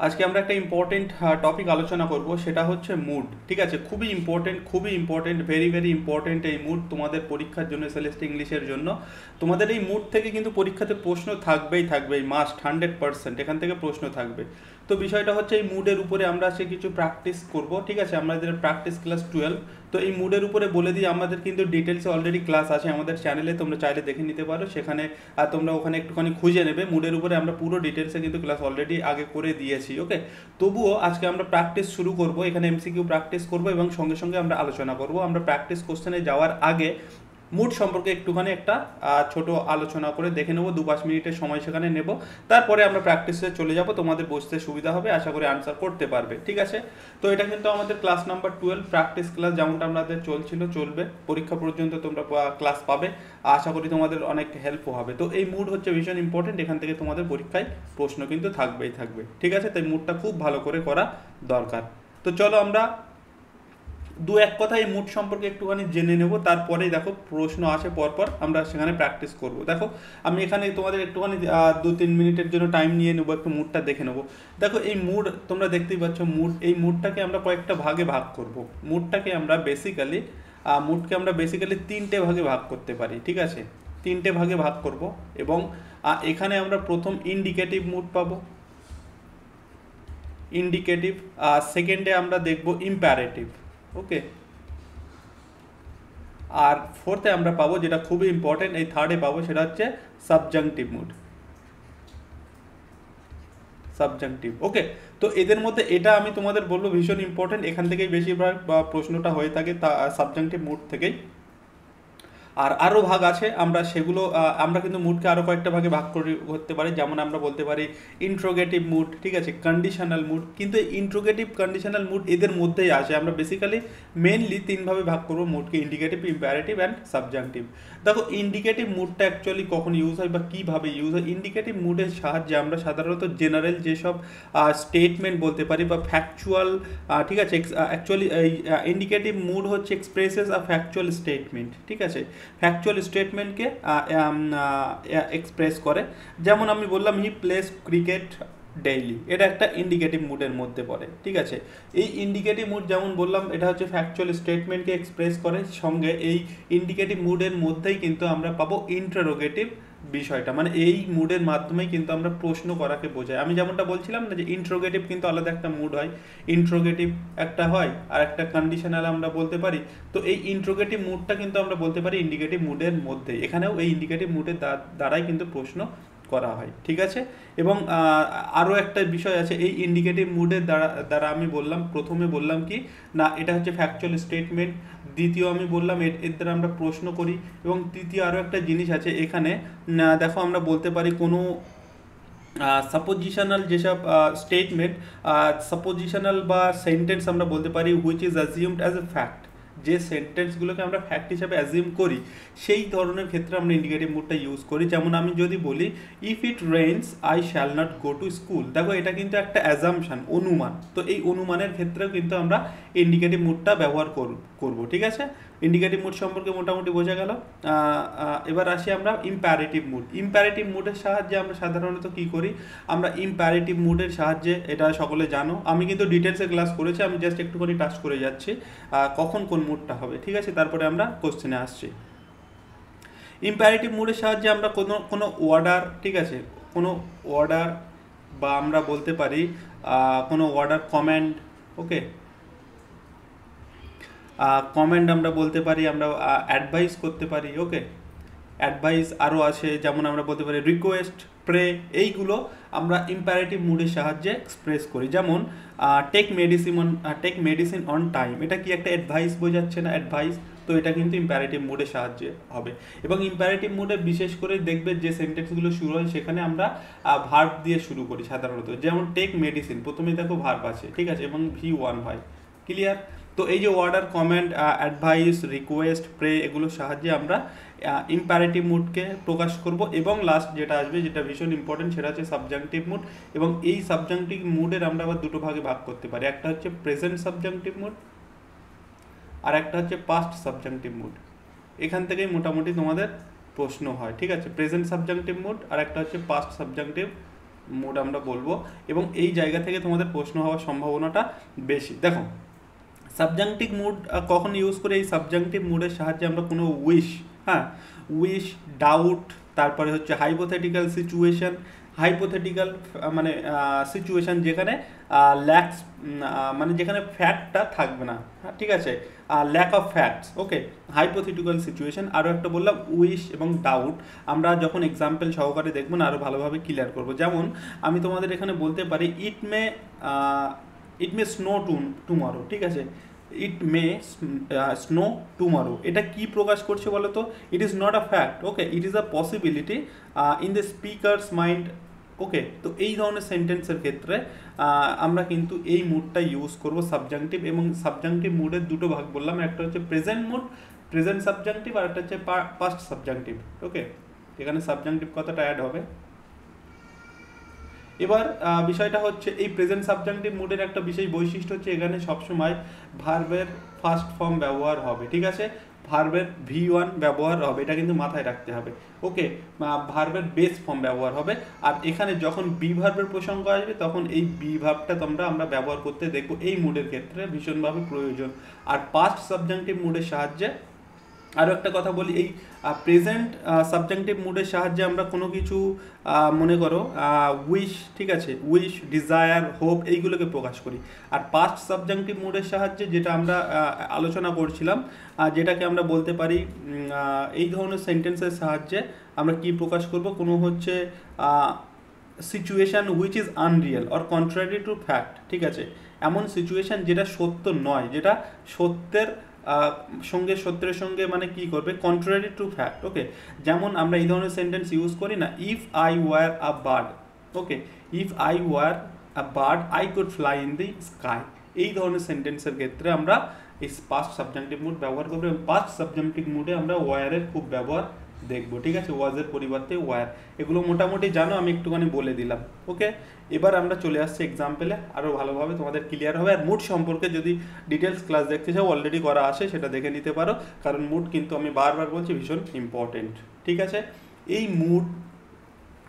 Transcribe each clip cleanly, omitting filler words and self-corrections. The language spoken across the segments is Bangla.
আজকে আমরা একটা ইম্পর্টেন্ট টপিক আলোচনা করব, সেটা হচ্ছে মুড। ঠিক আছে, খুবই ইম্পর্টেন্ট, ভেরি ভেরি ইম্পর্টেন্ট এই মুড তোমাদের পরীক্ষার জন্য, সেলেস্ট ইংলিশের জন্য। তোমাদের এই মুড থেকে কিন্তু পরীক্ষাতে প্রশ্ন থাকবেই, মাস্ট 100%, এখান থেকে প্রশ্ন থাকবে। তো বিষয়টা হচ্ছে এই মুডের উপরে আমরা সে কিছু প্র্যাকটিস করব। ঠিক আছে, আমাদের প্র্যাকটিস ক্লাস 12। তো এই মুডের উপরে বলে দিই, আমাদের কিন্তু ডিটেলসে অলরেডি ক্লাস আছে আমাদের চ্যানেলে, তোমরা চাইলে দেখে নিতে পারো সেখানে। আর তোমরা ওখানে একটুখানি খুঁজে নেবে, মুডের উপরে আমরা পুরো ডিটেলসে কিন্তু ক্লাস অলরেডি আগে করে দিয়েছি। ওকে, তবুও আজকে আমরা প্র্যাকটিস শুরু করব, এখানে এমসিকিউ প্র্যাকটিস করব এবং সঙ্গে সঙ্গে আমরা আলোচনা করব। আমরা প্র্যাকটিস কোশ্চেনে যাওয়ার আগে মুড সম্পর্কে একটুখানি একটা ছোট আলোচনা করে দেখে নেবো, 2-5 মিনিটের সময় সেখানে নেব। তারপরে আমরা প্র্যাকটিসে চলে যাব, তোমাদের বুঝতে সুবিধা হবে, আশা করি আনসার করতে পারবে। ঠিক আছে, তো এটা কিন্তু আমাদের ক্লাস নাম্বার 12 প্র্যাকটিস ক্লাস, যেমনটা আমাদের চলবে পরীক্ষা পর্যন্ত তোমরা ক্লাস পাবে। আশা করি তোমাদের অনেক হেল্পও হবে। তো এই মুড হচ্ছে ভীষণ ইম্পর্টেন্ট, এখান থেকে তোমাদের পরীক্ষায় প্রশ্ন কিন্তু থাকবে। ঠিক আছে, তাই মুডটা খুব ভালো করে করা দরকার। তো চলো আমরা দু এক কথা এই মুড সম্পর্কে একটুখানি জেনে নেব, তারপরেই দেখো প্রশ্ন আসে পরপর, আমরা সেখানে প্র্যাকটিস করব। দেখো আমি এখানে তোমাদের একটুখানি 2-3 মিনিটের জন্য টাইম নিয়ে নেবো, একটু মুডটা দেখে নেবো। দেখো এই মুড তোমরা দেখতেই পাচ্ছ, এই মুডটাকে আমরা কয়েকটা ভাগে ভাগ করব। মুডটাকে আমরা বেসিক্যালি 3টে ভাগে ভাগ করতে পারি। ঠিক আছে, 3টে ভাগে ভাগ করব এবং এখানে আমরা প্রথম ইন্ডিকেটিভ মুড পাবো, সেকেন্ডে আমরা দেখব ইম্পারেটিভ। ওকে, আর ফোর্থে আমরা পাবো, যেটা খুবই ইম্পর্টেন্ট, এই থার্ডে পাবো, সেটা হচ্ছে সাবজাংটিভ। ওকে, তো এদের মধ্যে এটা আমি তোমাদের বলবো ভীষণ ইম্পর্টেন্ট, এখান থেকেই বেশিরভাগ প্রশ্নটা হয়ে থাকে, তা সাবজাংটিভ মুড থেকেই। আর আরও ভাগ আছে, আমরা সেগুলো আমরা কিন্তু মুডকে আরও কয়েকটা ভাগে ভাগ করতে পারি। যেমন আমরা বলতে পারি ইন্ট্রোগেটিভ মুড, ঠিক আছে, কন্ডিশনাল মুড। কিন্তু ইন্ট্রোগেটিভ কন্ডিশনাল মুড এদের মধ্যেই আসে। আমরা বেসিক্যালি মেনলি 3ভাবে ভাগ করবো মুডকে, ইন্ডিকেটিভ, ইম্পারেটিভ অ্যান্ড সাবজাংটিভ। দেখো ইন্ডিকেটিভ মুডটা অ্যাকচুয়ালি কখন ইউজ হয় বা কীভাবে ইউজ হয়। ইন্ডিকেটিভ মুডের সাহায্যে আমরা সাধারণত জেনারেল যেসব স্টেটমেন্ট বলতে পারি বা ফ্যাকচুয়াল, ঠিক আছে, অ্যাকচুয়ালি ইন্ডিকেটিভ মুড হচ্ছে এক্সপ্রেসেস আ ফ্যাকচুয়াল স্টেটমেন্ট। ঠিক আছে, ফ্যাকচুয়াল স্টেটমেন্টকে এক্সপ্রেস করে। যেমন আমি বললাম হি প্লেস ক্রিকেট ডেইলি, এটা একটা ইন্ডিকেটিভ মুডের মধ্যে পড়ে। ঠিক আছে, এই ইন্ডিকেটিভ মুড যেমন বললাম, এটা হচ্ছে ফ্যাকচুয়াল স্টেটমেন্টকে এক্সপ্রেস করে। সঙ্গে এই ইন্ডিকেটিভ মুডের মধ্যেই কিন্তু আমরা পাবো ইন্টারোগেটিভ বিষয়টা, মানে এই মুডের মাধ্যমেই কিন্তু আমরা প্রশ্ন করাকে বোঝাই। আমি যেমনটা বলছিলাম না, যে ইন্ট্রোগেটিভ কিন্তু আলাদা একটা মুড হয়, ইন্ট্রোগেটিভ একটা হয়, আর একটা কন্ডিশনাল আমরা বলতে পারি। তো এই ইন্ট্রোগেটিভ মুডটা কিন্তু আমরা বলতে পারি ইন্ডিকেটিভ মুডের মধ্যে, এখানেও এই ইন্ডিকেটিভ মুডের দ্বারাই কিন্তু প্রশ্ন করা হয়। ঠিক আছে, এবং আরও একটা বিষয় আছে, এই ইন্ডিকেটিভ মুডের দ্বারা আমি প্রথমে বললাম কি না, এটা হচ্ছে ফ্যাকচুয়াল স্টেটমেন্ট। দ্বিতীয় আমি বললাম এর দ্বারা আমরা প্রশ্ন করি। এবং তৃতীয় আরও একটা জিনিস আছে এখানে, দেখো আমরা বলতে পারি কোনো সাপোজিশনাল যেসব স্টেটমেন্ট, সাপোজিশনাল বা সেন্টেন্স আমরা বলতে পারি which is assumed as a fact, যে সেন্টেন্সগুলোকে আমরা ফ্যাক্ট হিসাবে অ্যাজিউম করি, সেই ধরনের ক্ষেত্রে আমরা ইন্ডিকেটিভ মুডটা ইউজ করি। যেমন আমি যদি বলি if it rains I shall not go to school, দেখো এটা কিন্তু একটা অ্যাজাম্পশন, অনুমান। তো এই অনুমানের ক্ষেত্রেও কিন্তু আমরা ইন্ডিকেটিভ মুডটা ব্যবহার করব। ঠিক আছে, ইন্ডিকেটিভ মুড সম্পর্কে মোটামুটি বোঝা গেল। এবার আসি আমরা ইম্পারেটিভ মুডের সাহায্যে আমরা সাধারণত কী করি, আমরা ইম্পারেটিভ মুডের সাহায্যে, এটা সকলে জানো, আমি কিন্তু ডিটেলসে ক্লাস করেছি, আমি জাস্ট একটুখানি টাচ করে যাচ্ছি কখন কোন মুডটা হবে। ঠিক আছে, তারপরে আমরা কোশ্চেনে আসছি। ইম্পারেটিভ মুডের সাহায্যে আমরা কোনো অর্ডার, ঠিক আছে, কোনো অর্ডার বা আমরা বলতে পারি কোনো অর্ডার, কমান্ড, ওকে, কমেন্ট আমরা বলতে পারি, আমরা অ্যাডভাইস করতে পারি। ওকে, অ্যাডভাইস আরও আছে, যেমন আমরা বলতে পারি রিকোয়েস্ট, প্রে, এইগুলো আমরা ইম্পারেটিভ মুডের সাহায্যে এক্সপ্রেস করি। যেমন টেক মেডিসিন অন টাইম, এটা কি একটা অ্যাডভাইস বোঝাচ্ছে না, অ্যাডভাইস। তো এটা কিন্তু ইম্পারেটিভ মুডের সাহায্যে হবে। এবং ইম্পারেটিভ মুডে বিশেষ করে দেখবে যে সেন্টেন্সগুলো শুরু হয়, সেখানে আমরা ভার্ব দিয়ে শুরু করি সাধারণত। যেমন টেক মেডিসিন, প্রথমে দেখো ভার্ব আছে, ঠিক আছে, এবং V1 হয়। ক্লিয়ার? তো এই যে order, comment, advice, request, pray, এগুলোর সাহায্যে আমরা ইম্পারেটিভ মুডকে প্রকাশ করব। এবং লাস্ট যেটা আসবে, যেটা ভীষণ ইম্পর্টেন্ট, সেটা হচ্ছে সাবজাংটিভ মুড। এবং এই সাবজাংটিভ মুডের আমরা আবার দুটো ভাগে ভাগ করতে পারি, একটা হচ্ছে প্রেজেন্ট সাবজাংটিভ মুড, আর একটা হচ্ছে পাস্ট সাবজাংটিভ মুড। এখান থেকেই মোটামুটি তোমাদের প্রশ্ন হয়। ঠিক আছে, প্রেজেন্ট সাবজাংটিভ মুড আর একটা হচ্ছে পাস্ট সাবজাংটিভ মুড আমরা বলবো, এবং এই জায়গা থেকে তোমাদের প্রশ্ন হওয়ার সম্ভাবনাটা বেশি। দেখো সাবজাংটিভ মুড কখন ইউজ করি, এই সাবজাংটিভ মুডের সাহায্যে আমরা কোনো উইশ, হ্যাঁ উইশ, ডাউট, তারপরে হচ্ছে হাইপোথেটিক্যাল সিচুয়েশন, হাইপোথেটিক্যাল মানে সিচুয়েশন যেখানে ল্যাক্স মানে যেখানে ফ্যাক্টটা থাকবে না, হ্যাঁ ঠিক আছে, lack of facts, okay, hypothetical situation. আরও একটা বললাম উইশ এবং ডাউট, আমরা যখন এক্সাম্পল সহকারে দেখবো না আরও ভালোভাবে ক্লিয়ার করবো। যেমন আমি তোমাদের এখানে বলতে পারি ইট মে স্নো টুমরো, ঠিক আছে, ইট মে স্নো টুমরো, এটা কি প্রকাশ করছে বলো তো? It is not a fact, okay, it is a possibility in the speaker's mind, okay. তো এই ধরনের সেন্টেন্সের ক্ষেত্রে আমরা কিন্তু এই মুডটা ইউজ করব সাবজাংটিভ, এবং সাবজাংটিভ মুডের দুটো ভাগ বললাম, একটা হচ্ছে প্রেজেন্ট মুড, প্রেজেন্ট সাবজাংটিভ, আর একটা হচ্ছে পাস্ট সাবজাংটিভ, ওকে। এখানে সাবজাংটিভ কথাটা অ্যাড হবে। এবার বিষয়টা হচ্ছে এই প্রেজেন্ট সাবজাংটিভ মুডের একটা বিশেষ বৈশিষ্ট্য হচ্ছে এখানে সবসময় ভার্বের ফার্স্ট ফর্ম ব্যবহার হবে, ঠিক আছে, ভার্বের V1 ব্যবহার হবে, এটা কিন্তু মাথায় রাখতে হবে, ওকে। ভার্বের বেস ফর্ম ব্যবহার হবে, আর এখানে যখন বি ভার্বের প্রসঙ্গ আসবে তখন এই বি ভার্বটা আমরা ব্যবহার করতে দেখবো, এই মুডের ক্ষেত্রে ভীষণভাবে প্রয়োজন। আর পাস্ট সাবজাংটিভ মুডের সাহায্যে আরও একটা কথা বলি, এই প্রেজেন্ট সাবজাংটিভ মুডের সাহায্যে আমরা কোনো কিছু মনে করো উইশ, ঠিক আছে, উইশ, ডিজায়ার, হোপ, এইগুলোকে প্রকাশ করি। আর পাস্ট সাবজাংটিভ মুডের সাহায্যে যেটা আমরা আলোচনা করছিলাম, যেটাকে আমরা বলতে পারি এই ধরনের সেন্টেন্সের সাহায্যে আমরা কি প্রকাশ করব, কোনো হচ্ছে situation which is Unreal or contrary to fact, ঠিক আছে, এমন সিচুয়েশান যেটা সত্য নয়, যেটা সত্যের সত্যের সঙ্গে মানে কি করবে, কন্ট্রারি টু ফ্যাক্ট, ওকে। যেমন আমরা এই ধরনের সেন্টেন্স ইউজ করি না, if I were a bird, okay, if I were a bird I could fly in the sky, এই ধরনের সেন্টেন্সের ক্ষেত্রে আমরা এই পাস্ট সাবজাংটিভ মুড ব্যবহার করবো, এবং পাস্ট সাবজাংটিভ মুডে আমরা ওয়ারের খুব ব্যবহার দেখবো, ঠিক আছে, ওয়াজের পরিবর্তে ওয়ার, এগুলো মোটামুটি জানো, আমি একটুখানি বলে দিলাম, ওকে। এবার আমরা চলে আসছি এক্সাম্পলে, আরও ভালোভাবে তোমাদের ক্লিয়ার হবে। আর মুড সম্পর্কে যদি ডিটেলস ক্লাস দেখতে চাও অলরেডি করা আছে, সেটা দেখে নিতে পারো, কারণ মুড কিন্তু আমি বারবার বলছি ভীষণ ইম্পর্টেন্ট, ঠিক আছে। এই মুড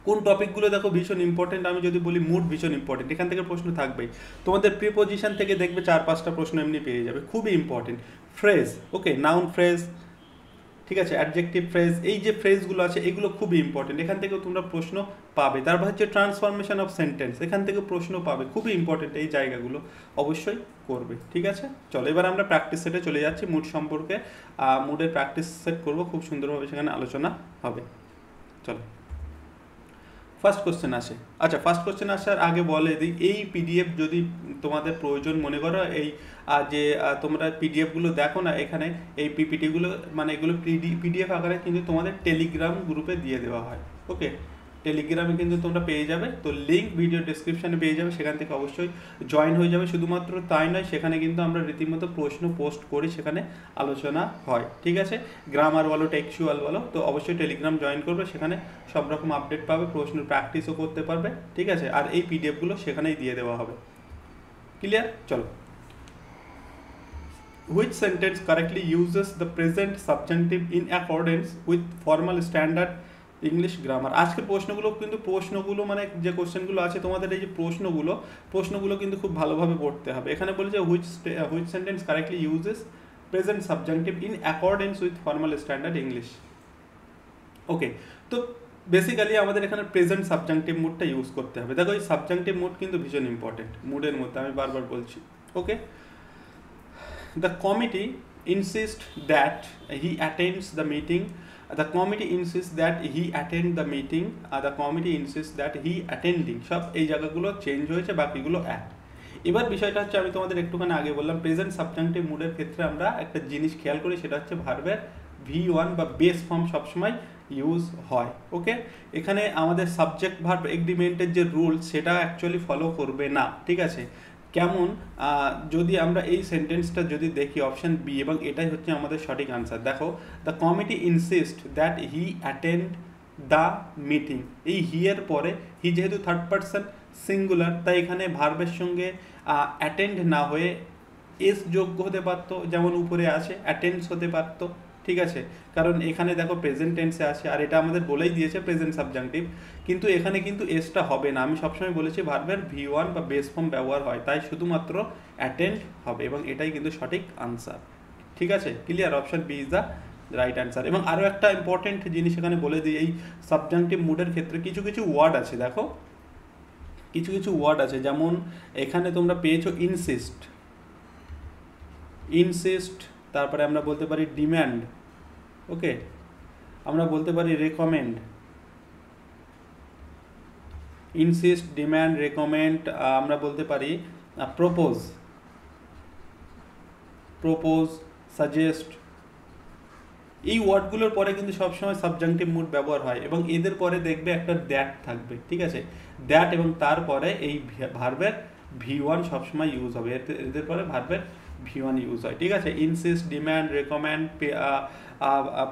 কোন টপিকগুলো দেখো ভীষণ ইম্পর্টেন্ট, আমি যদি বলি মুড ভীষণ ইম্পর্টেন্ট, এখান থেকে প্রশ্ন থাকবেই, তোমাদের প্রিপোজিশন থেকে দেখবে 4-5টা প্রশ্ন এমনি পেয়ে যাবে, খুবই ইম্পর্টেন্ট। ফ্রেজ, ওকে, নাউন ফ্রেজ, ঠিক আছে, অ্যাডজেক্টিভ ফ্রেজ, এই যে ফ্রেজগুলো আছে এগুলো খুবই ইম্পর্টেন্ট, এখান থেকেও তোমরা প্রশ্ন পাবে। তারপর হচ্ছে ট্রান্সফরমেশন অফ সেন্টেন্স, এখান থেকে প্রশ্ন পাবে, খুবই ইম্পর্টেন্ট, এই জায়গাগুলো অবশ্যই করবে, ঠিক আছে। চলো এবার আমরা প্র্যাকটিস সেটে চলে যাচ্ছি, মুড সম্পর্কে মুডের প্র্যাকটিস সেট করব, খুব সুন্দরভাবে সেখানে আলোচনা হবে। চলো ফার্স্ট কোশ্চেন আসে। আচ্ছা, ফার্স্ট কোশ্চেন আসার আগে বলে দিই, এই পিডিএফ যদি তোমাদের প্রয়োজন মনে করো, এই যে তোমরা পিডিএফগুলো দেখো না এখানে, এই পিপিটিগুলো মানে এগুলো পিডিএফ আকারে কিন্তু তোমাদের টেলিগ্রাম গ্রুপে দিয়ে দেওয়া হয়, ওকে, টেলিগ্রামে কিন্তু তোমরা পেয়ে যাবে, তো লিঙ্ক ভিডিও ডেসক্রিপশানে পেয়ে যাবে, সেখান থেকে অবশ্যই জয়েন হয়ে যাবে। শুধুমাত্র তাই নয়, সেখানে কিন্তু আমরা রীতিমতো প্রশ্ন পোস্ট করি, সেখানে আলোচনা হয়, ঠিক আছে, গ্রামার বলো, টেক্সচুয়াল বলো, তো অবশ্যই টেলিগ্রাম জয়েন করবে, সেখানে সব রকম আপডেট পাবে, প্রশ্ন প্র্যাকটিসও করতে পারবে, ঠিক আছে। আর এই পিডিএফগুলো সেখানেই দিয়ে দেওয়া হবে, ক্লিয়ার? চলো, which sentence correctly uses the present subjunctive in accordance with formal standard English grammar? আজকের প্রশ্নগুলো মানে যে কোশ্চেনগুলো আছে তোমাদের, এই যে প্রশ্নগুলো কিন্তু খুব ভালোভাবে পড়তে হবে। এখানে বলেছে which sentence correctly uses present subjunctive in accordance with formal standard English, okay. তো বেসিক্যালি আমাদের এখানে প্রেজেন্ট সাবজাংটিভ মুডটা ইউজ করতে হবে। দেখো এই সাবজাংটিভ মুড কিন্তু ভীষণ ইম্পর্টেন্ট মুডের মধ্যে, আমি বারবার বলছি, ওকে। The committee insists that he attends the meeting. The committee insists that he attend the meeting. The committee insists that he attending. সব এই জায়গাগুলো চেঞ্জ হয়েছে, বাকিগুলো এক। এবার বিষয়টা হচ্ছে, আমি তোমাদের একটুখানি আগে বললাম, প্রেজেন্ট সাবজাংটিভ মুডের ক্ষেত্রে আমরা একটা জিনিস খেয়াল করি, সেটা হচ্ছে ভার্বের V1 বা বেস ফর্ম সবসময় ইউজ হয়, ওকে। এখানে আমাদের সাবজেক্ট ভার্ব এগ্রিমেন্টের যে রুল সেটা অ্যাকচুয়ালি ফলো করবে না, ঠিক আছে। কেমন, যদি আমরা এই সেন্টেন্সটা যদি দেখি অপশান বি, এবং এটাই হচ্ছে আমাদের সঠিক আনসার। দেখো, the committee insist that he attend the meeting, এই হি এর পরে হি যেহেতু থার্ড পারসন সিঙ্গুলার, তাই এখানে ভার্বের সঙ্গে অ্যাটেন্ড না হয়ে এস যোগ্য হতে পারতো, যেমন উপরে আছে অ্যাটেন্ডস হতে পারতো, ঠিক আছে, কারণ এখানে দেখো প্রেজেন্ট টেন্সে আছে, আর এটা আমাদের বলেই দিয়েছে প্রেজেন্ট সাবজাংটিভ, কিন্তু এখানে কিন্তু এসটা হবে না। আমি সবসময় বলেছি ভার্বের V1 বা বেস ফর্ম ব্যবহার হয়, তাই শুধুমাত্র অ্যাটেন্ড হবে, এবং এটাই কিন্তু সঠিক আনসার। ঠিক আছে, clear? Option B is the right answer. এবং আরও একটা ইম্পর্টেন্ট জিনিস এখানে বলে দিই, এই সাবজাংটিভ মুডের ক্ষেত্রে কিছু কিছু ওয়ার্ড আছে, দেখো কিছু কিছু ওয়ার্ড আছে, যেমন এখানে তোমরা পেয়েছো ইনসিস্ট, ইনসিস্ট, তারপরে আমরা বলতে পারি ডিম্যান্ড, ওকে, আমরা বলতে পারি রেকমেন্ড, ইনসিস্ট, ডিম্যান্ড, রেকমেন্ড, আমরা বলতে পারি প্রপোজ, প্রপোজ, সাজেস্ট। এই ওয়ার্ডগুলোর পরে কিন্তু সবসময় সাবজাংটিভ মুড ব্যবহার হয়, এবং এদের পরে দেখবে একটা দ্যাট থাকবে, ঠিক আছে, দ্যাট, এবং তারপরে এই ভার্বের V1 সবসময় ইউজ হবে, এদের পরে ভার্বের V1 ইউজ হয়, ঠিক আছে। Insist, demand, recommend,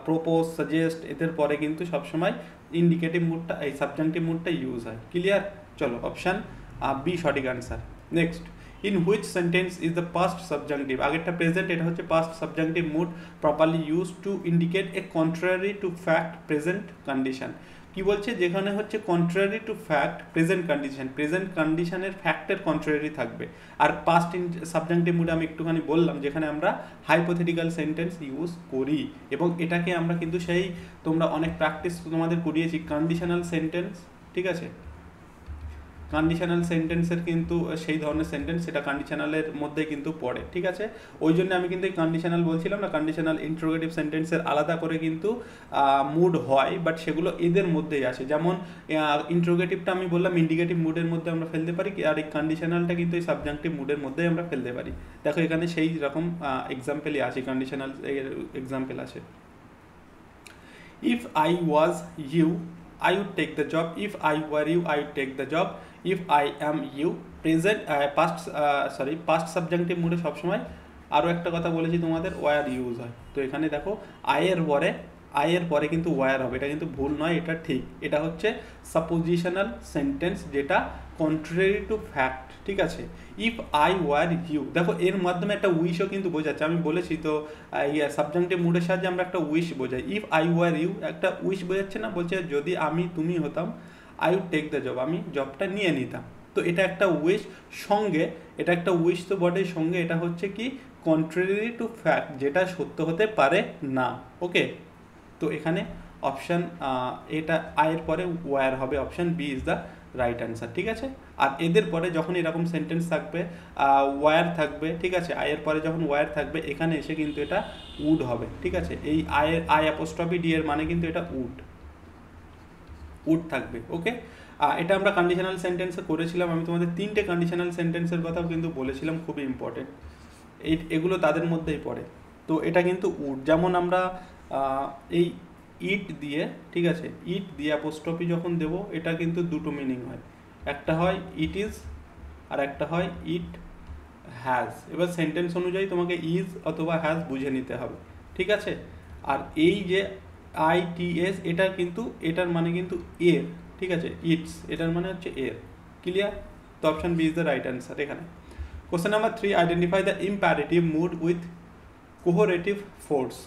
propose, suggest, এদের পরে কিন্তু সবসময় ইন্ডিকেটিভ মুডটা, এই সাবজাংটিভ মুডটা ইউজ হয়। ক্লিয়ার? চলো, অপশান বি সঠিক answer. Next, in which sentence is the past subjunctive, আগেরটা প্রেজেন্ট, এটা হচ্ছে past subjunctive mood properly use to indicate a contrary to fact present condition. কি বলছে, যেখানে হচ্ছে contrary to fact present condition, present কন্ডিশনের ফ্যাক্টের কন্ট্রারি থাকবে। আর পাস্ট সাবজাংটিভ মুডে আমি একটুখানি বললাম, যেখানে আমরা হাইপোথেটিক্যাল সেন্টেন্স ইউজ করি, এবং এটাকে আমরা কিন্তু সেই, তোমরা অনেক প্র্যাকটিস তোমাদের করিয়েছি কন্ডিশনাল সেন্টেন্স, ঠিক আছে, কন্ডিশনাল সেন্টেন্সের কিন্তু সেই ধরনের সেন্টেন্স, সেটা কন্ডিশনালের মধ্যে কিন্তু পড়ে, ঠিক আছে। ওই জন্য আমি কিন্তু এই কন্ডিশনাল বলছিলাম না, কন্ডিশনাল ইন্টারোগেটিভ সেন্টেন্সের আলাদা করে কিন্তু মুড হয়, বাট সেগুলো এদের মধ্যেই আসে। যেমন ইন্টারোগেটিভটা আমি বললাম ইন্ডিকেটিভ মুডের মধ্যে আমরা ফেলতে পারি, আর এই কন্ডিশনালটা কিন্তু এই সাবজাংটিভ মুডের মধ্যেই আমরা ফেলতে পারি। দেখো এখানে সেই রকম এক্সাম্পলই আসে, কন্ডিশনাল এক্সাম্পল আছে। If I was you I would take the job. If I were you, I would take the job. If I am you, present past subjunctive মুডে সবসময় আরও একটা কথা বলেছি তোমাদের, ওয়ার ইউজ হয়। তো এখানে দেখো আয়ের পরে কিন্তু ওয়ার হবে, এটা কিন্তু ভুল নয়, এটা ঠিক। এটা হচ্ছে সাপোজিশনাল সেন্টেন্স, যেটা কন্ট্রারি টু ফ্যাক্ট, ঠিক আছে। ইফ আই ওয়ার ইউ, দেখো এর মাধ্যমে একটা উইশও কিন্তু বোঝাচ্ছে, আমি বলেছি তো সাবজাংটিভ মুডের সাহায্যে আমরা একটা উইশ বোঝাই। ইফ আই ওয়ার ইউ একটা উইশ বোঝাচ্ছে না, বলছে যদি আমি তুমি হতাম, I would take the job, আমি জবটা নিয়ে নিতাম। তো এটা একটা উইশ, সঙ্গে এটা একটা উইশ তো বটেই, সঙ্গে এটা হচ্ছে কি কন্ট্রারি টু ফ্যাক্ট, যেটা সত্য হতে পারে না, ওকে। তো এখানে অপশান এটা আয়ের পরে ওয়ার হবে, option B is the right answer, ঠিক আছে। আর এদের পরে যখন এরকম সেন্টেন্স থাকবে, ওয়ার থাকবে, ঠিক আছে, আয়ের পরে যখন ওয়ার থাকবে, এখানে এসে কিন্তু এটা উড হবে, ঠিক আছে। এই আই অ্যাপোস্ট্রফি ডি এর মানে কিন্তু এটা উড থাকবে, ওকে। এটা আমরা কন্ডিশনাল সেন্টেন্সে করেছিলাম, আমি তোমাদের 3টে কন্ডিশনাল সেন্টেন্সের কথাও কিন্তু বলেছিলাম, খুবই ইম্পর্টেন্ট, এগুলো তাদের মধ্যেই পড়ে। তো এটা কিন্তু উড, যেমন আমরা এই ইট দিয়ে, ঠিক আছে, ইট দিয়ে অ্যাপোস্ট্রফি যখন দেব, এটা কিন্তু দুটো মিনিং হয়, একটা হয় ইট ইজ, আর একটা হয় ইট হ্যাজ। এবার সেন্টেন্স অনুযায়ী তোমাকে ইজ অথবা হ্যাজ বুঝে নিতে হবে, ঠিক আছে। আর এই যে ITS, এটা কিন্তু এটার মানে কিন্তু এর, ঠিক আছে, ইটস এটার মানে হচ্ছে এর। ক্লিয়ার? তো option B is the right answer এখানে। Question number 3, identify the imperative mood with coercive force.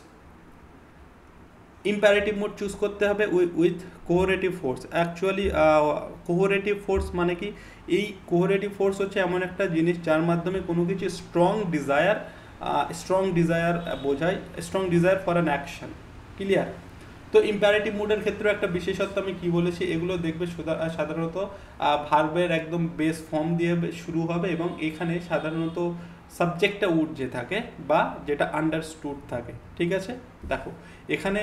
Imperative mood choose করতে হবে with coercive force. Actually coercive force মানে কি, এই কোহরেটিভ ফোর্স হচ্ছে এমন একটা জিনিস যার মাধ্যমে কোনো কিছু স্ট্রং ডিজায়ার বোঝায়, strong desire for an action. Clear? তো ইম্প্যারেটিভ মুডের ক্ষেত্রে একটা বিশেষত্ব আমি কি বলেছি, এগুলো দেখবে সাধারণত ভার্বের একদম বেস ফর্ম দিয়ে শুরু হবে, এবং এখানে সাধারণত সাবজেক্টটা উড যে থাকে, বা যেটা আন্ডারস্টুড থাকে, ঠিক আছে। দেখো এখানে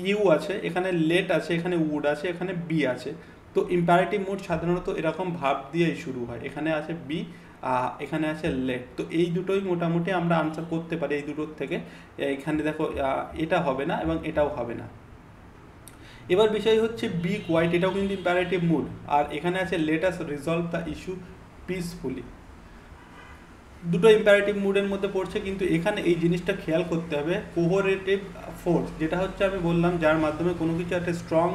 ইউ আছে, এখানে লেট আছে, এখানে উড আছে, এখানে বি আছে। তো ইম্প্যারেটিভ মুড সাধারণত এরকম ভাব দিয়েই শুরু হয়, এখানে আছে বি, এখানে আছে লেট। তো এই দুটোই মোটামুটি আমরা আনসার করতে পারি এই দুটোর থেকে। এখানে দেখো এটা হবে না এবং এটাও হবে না। এবার বিষয় হচ্ছে বি কোয়াইট, এটাও কিন্তু ইম্প্যারেটিভ মুড, আর এখানে আছে let us resolve the issue peacefully. দুটো ইম্প্যারেটিভ মুডের মধ্যে পড়ছে, কিন্তু এখানে এই জিনিসটা খেয়াল করতে হবে, কোহরেটিভ ফোর্স যেটা হচ্ছে আমি বললাম, যার মাধ্যমে কোনো কিছু একটা strong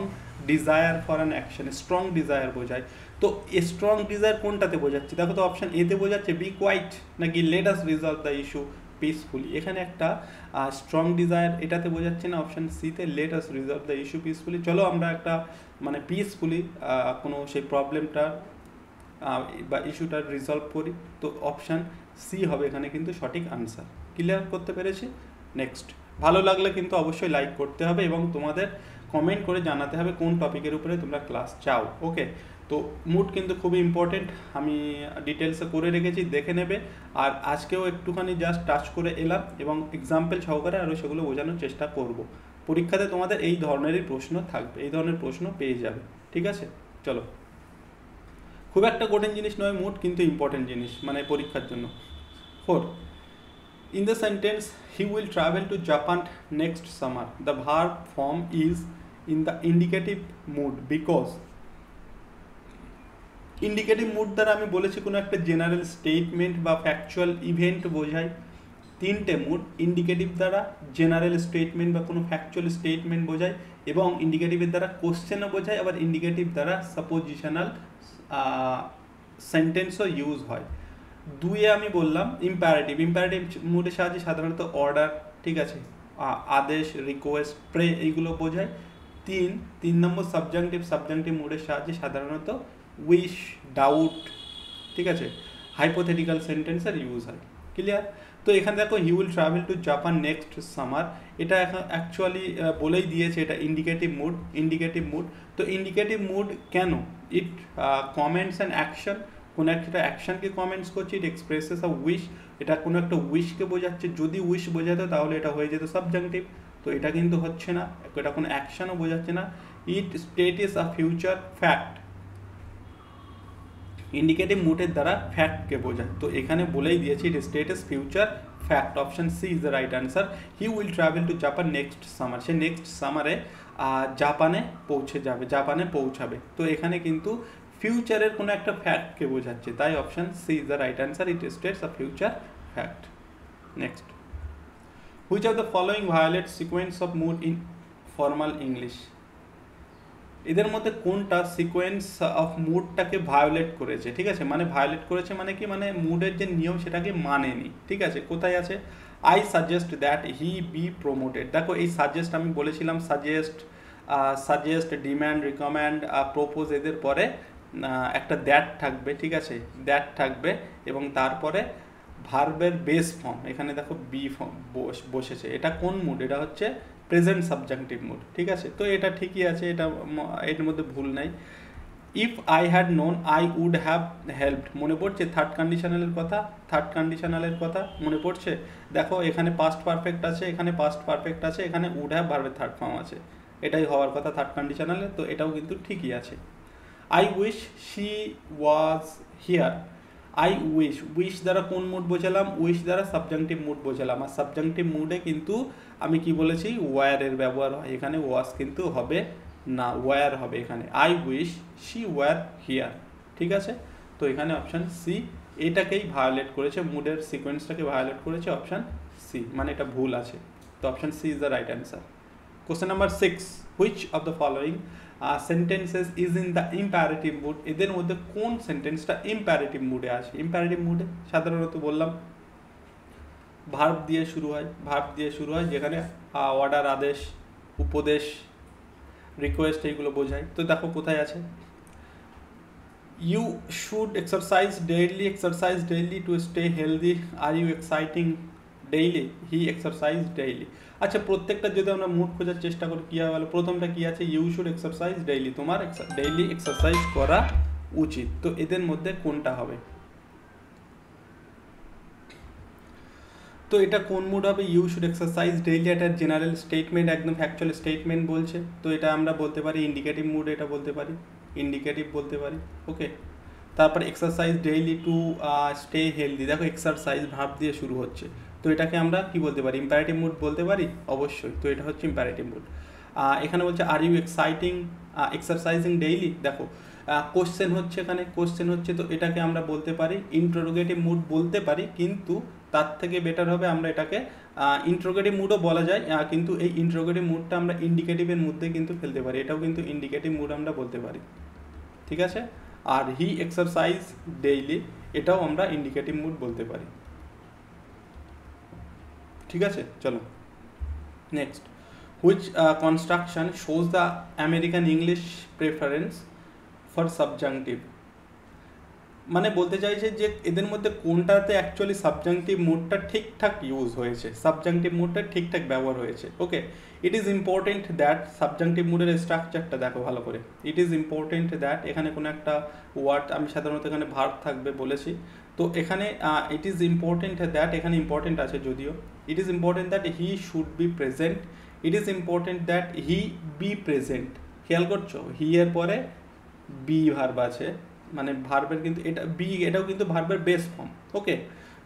desire for an action, strong desire বোঝায়। তো স্ট্রং ডিজায়ার কোনটাতে বোঝাচ্ছে? দেখো তো অপশন এতে বোঝাচ্ছে বি কোয়াইট, নাকি let us resolve the issue peacefully, এখানে একটা স্ট্রং ডিজায়ার এটাতে বোঝাচ্ছে না অপশান সিতে, let us resolve the issue peacefully, চলো আমরা একটা মানে পিসফুলি কোনো সেই প্রবলেমটা বা ইস্যুটা রিজলভ করি। তো অপশান সি হবে এখানে কিন্তু সঠিক আনসার। ক্লিয়ার করতে পেরেছি? নেক্সট, ভালো লাগলে কিন্তু অবশ্যই লাইক করতে হবে এবং তোমাদের কমেন্ট করে জানাতে হবে কোন টপিকের উপরে তোমরা ক্লাস চাও। ওকে, তো মুড কিন্তু খুবই ইম্পর্টেন্ট, আমি ডিটেলসে করে রেখেছি, দেখে নেবে। আর আজকেও একটুখানি জাস্ট টাচ করে এলাম এবং এক্সাম্পল সহকারে আরও সেগুলো বোঝানোর চেষ্টা করব। পরীক্ষাতে তোমাদের এই ধরনেরই প্রশ্ন থাকবে, এই ধরনের প্রশ্ন পেয়ে যাবে। ঠিক আছে, চলো। খুব একটা কঠিন জিনিস নয় মুড, কিন্তু ইম্পর্টেন্ট জিনিস মানে পরীক্ষার জন্য। 4. In the sentence, he will travel to Japan next summer, the verb form is in the indicative mood because indicative mood দ্বারা আমি বলেছি কোনো একটা জেনারেল স্টেটমেন্ট বা ফ্যাকচুয়াল ইভেন্ট বোঝায়। তিনটে মুড ইন্ডিকেটিভ দ্বারা জেনারেল স্টেটমেন্ট বা কোনো ফ্যাকচুয়াল স্টেটমেন্ট বোঝায় এবং ইন্ডিকেটিভের দ্বারা কোশ্চেনও বোঝায়, আবার ইন্ডিকেটিভ দ্বারা সাপোজিশনাল সেন্টেন্সও ইউজ হয়। দুয়ে আমি বললাম ইম্পারেটিভ, ইম্পারেটিভ মুডের সাহায্যে সাধারণত অর্ডার, ঠিক আছে, আদেশ, রিকোয়েস্ট, প্রে এইগুলো বোঝায়। তিন নম্বর সাবজাংটিভ, সাবজাংটিভ মুডের সাহায্যে সাধারণত উইশ, ডাউট, ঠিক আছে, হাইপোথেটিক্যাল সেন্টেন্সের ইউজ হয়। ক্লিয়ার? তো এখানে দেখো হি will travel to Japan next summer, এটা এখন অ্যাকচুয়ালি বলেই দিয়েছে এটা ইন্ডিকেটিভ মুড, ইন্ডিকেটিভ মুড। তো ইন্ডিকেটিভ মুড কেন? ইট কমেন্টস অ্যান্ড অ্যাকশন, কোনো একটা অ্যাকশনকে কমেন্টস করছে, ইট এক্সপ্রেসেস আ উইশ, এটা কোনো একটা উইশকে বোঝাচ্ছে। যদি উইশ বোঝাতো তাহলে এটা হয়ে যেত সাবজাংটিভ, তো এটা কিন্তু হচ্ছে না, এটা কোনো অ্যাকশনও বোঝাচ্ছে না। It states a future fact, indicative মুডের দ্বারা ফ্যাক্টকে বোঝায়। তো এখানে বলেই দিয়েছি it states future fact, option C is the right answer. He will travel to Japan next summer, সে নেক্সট সামারে জাপানে পৌঁছে যাবে, জাপানে পৌঁছাবে। তো এখানে কিন্তু ফিউচারের কোনো একটা ফ্যাক্টকে বোঝাচ্ছে, তাই option C is the right answer, it states a future fact. Next, which of the following violate sequence of mood in formal English, এদের মধ্যে কোনটা সিকোয়েন্স অফ মুডটাকে ভায়োলেট করেছে? ঠিক আছে, মানে ভায়োলেট করেছে মানে কি, মানে মুডের যে নিয়ম সেটাকে মানেনি। ঠিক আছে, কোথায় আছে? I suggest that he B promoted, দেখো এই সাজেস্ট আমি বলেছিলাম, সাজেস্ট, ডিম্যান্ড, রিকমেন্ড, প্রপোজ, এদের পরে একটা দ্যাট থাকবে, ঠিক আছে, দ্যাট থাকবে এবং তারপরে ভার্বের বেস ফর্ম, এখানে দেখো বি ফর্ম বসেছে। এটা কোন মুড? এটা হচ্ছে প্রেজেন্ট সাবজাংটিভ মুড। ঠিক আছে, তো এটা ঠিকই আছে, এটা এর মধ্যে ভুল নাই। If I had known I would have helped, মনে পড়ছে থার্ড কন্ডিশনালের কথা? থার্ড কন্ডিশনালের কথা মনে পড়ছে? দেখো এখানে পাস্ট পারফেক্ট আছে, এখানে পাস্ট পারফেক্ট আছে, এখানে উড হ্যাভ ভার্বের থার্ড ফর্ম আছে, এটাই হওয়ার কথা থার্ড কন্ডিশনালে, তো এটাও কিন্তু ঠিকই আছে। I wish she was here, I wish, wish দ্বারা কোন মুড বোঝালাম? উইশ দ্বারা সাবজাংটিভ মুড বোঝালাম, আর সাবজাংটিভ মুডে কিন্তু আমি কি বলেছি, ওয়ারের ব্যবহার হয়, এখানে ওয়াজ কিন্তু হবে না, ওয়ার হবে এখানে। I wish she were here, ঠিক আছে। তো এখানে অপশান সি এটাকেই ভায়োলেট করেছে, মুডের সিকোয়েন্সটাকে ভায়োলেট করেছে অপশান সি, মানে এটা ভুল আছে। তো option C is the right answer. Question number 6, which of the following sentences is in the imperative mood, এদের মধ্যে কোন সেন্টেন্সটা ইম্পারেটিভ মুডে আছে? ইম্পারেটিভ মুডে সাধারণত বললাম ভার্ব দিয়ে শুরু হয়, ভার্ব দিয়ে শুরু হয়, যেখানে অর্ডার, আদেশ, উপদেশ, রিকোয়েস্ট এইগুলো বোঝায়। তো দেখো কোথায় আছে, you should exercise daily to stay healthy, are you exciting daily, he exercise daily. আচ্ছা, প্রত্যেকটা যদি আমরা মুড খোঁজার চেষ্টা করি কী হবে? প্রথমটা কী আছে? ইউ শুড এক্সারসাইজ ডেইলি, তোমার ডেইলি এক্সারসাইজ করা উচিত। তো এদের মধ্যে কোনটা হবে? তো এটা কোন মুড হবে? ইউ শুড এক্সারসাইজ ডেইলি, এটা জেনারেল স্টেটমেন্ট, একদম ফ্যাকচুয়াল স্টেটমেন্ট বলছে, তো এটা আমরা বলতে পারি ইন্ডিকেটিভ মুড, এটা বলতে পারি ইন্ডিকেটিভ বলতে পারি। ওকে, তারপর exercise daily to stay healthy, দেখো এক্সারসাইজ ভার্ব দিয়ে শুরু হচ্ছে, তো এটাকে আমরা কি বলতে পারি? ইম্পারেটিভ মুড বলতে পারি অবশ্যই, তো এটা হচ্ছে ইম্পারেটিভ মুড। এখানে বলছে আর ইউ এক্সারসাইজিং ডেইলি, দেখো কোশ্চেন হচ্ছে, এখানে কোশ্চেন হচ্ছে, তো এটাকে আমরা বলতে পারি ইন্টারোগেটিভ মুড বলতে পারি, কিন্তু তার থেকে বেটার হবে আমরা এটাকে ইন্টারোগেটিভ মুডও বলা যায়, কিন্তু এই ইন্টারোগেটিভ মুডটা আমরা ইন্ডিকেটিভের মধ্যে কিন্তু ফেলতে পারি, এটাও কিন্তু ইন্ডিকেটিভ মুড আমরা বলতে পারি। ঠিক আছে, আর হি এক্সারসাইজ ডেইলি এটাও আমরা ইন্ডিকেটিভ মুড বলতে পারি। ঠিক আছে, চলো next. Which construction shows the American English preference for subjunctive, মানে বলতে চাইছে যে এদের মধ্যে কোনটাতে অ্যাকচুয়ালি সাবজাংটিভ মুডটা ঠিকঠাক ইউজ হয়েছে, সাবজাংটিভ মুডটা ঠিকঠাক ব্যবহার হয়েছে। Okay, it is important that, subjunctive মুডের স্ট্রাকচারটা দেখো ভালো করে। ইট ইজ ইম্পর্টেন্ট দ্যাট, এখানে কোনো একটা ওয়ার্ড, আমি সাধারণত এখানে ভার্ব থাকবে বলেছি, তো এখানে ইট ইজ ইম্পর্টেন্ট দ্যাট, এখানে ইম্পর্টেন্ট আছে যদিও। ইট is important that he should be present, it is important that he B present. খেয়াল করছো, হি এর পরে বি ভার্ব আছে, মানে ভার্বের কিন্তু এটা বি, এটাও কিন্তু ভার্বের বেস ফর্ম। ওকে,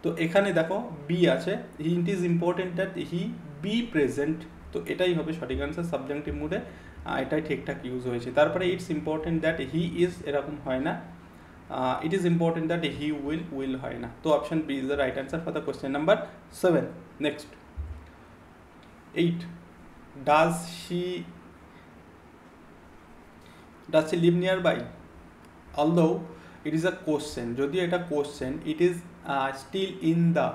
তো এখানে দেখো বি আছে, ইট is important that he B present, তো এটাই হবে সঠিক আনসার সাবজাংটিভ মুডে, এটাই ঠিকঠাক ইউজ হয়েছে। তারপরে it's important that he is, এরকম হয় না। It is important that he will হয় না। তো option B is the right answer for the question number 7। Next 8, does she live nearby? although it is a question, যদি এটা question, it is still in the,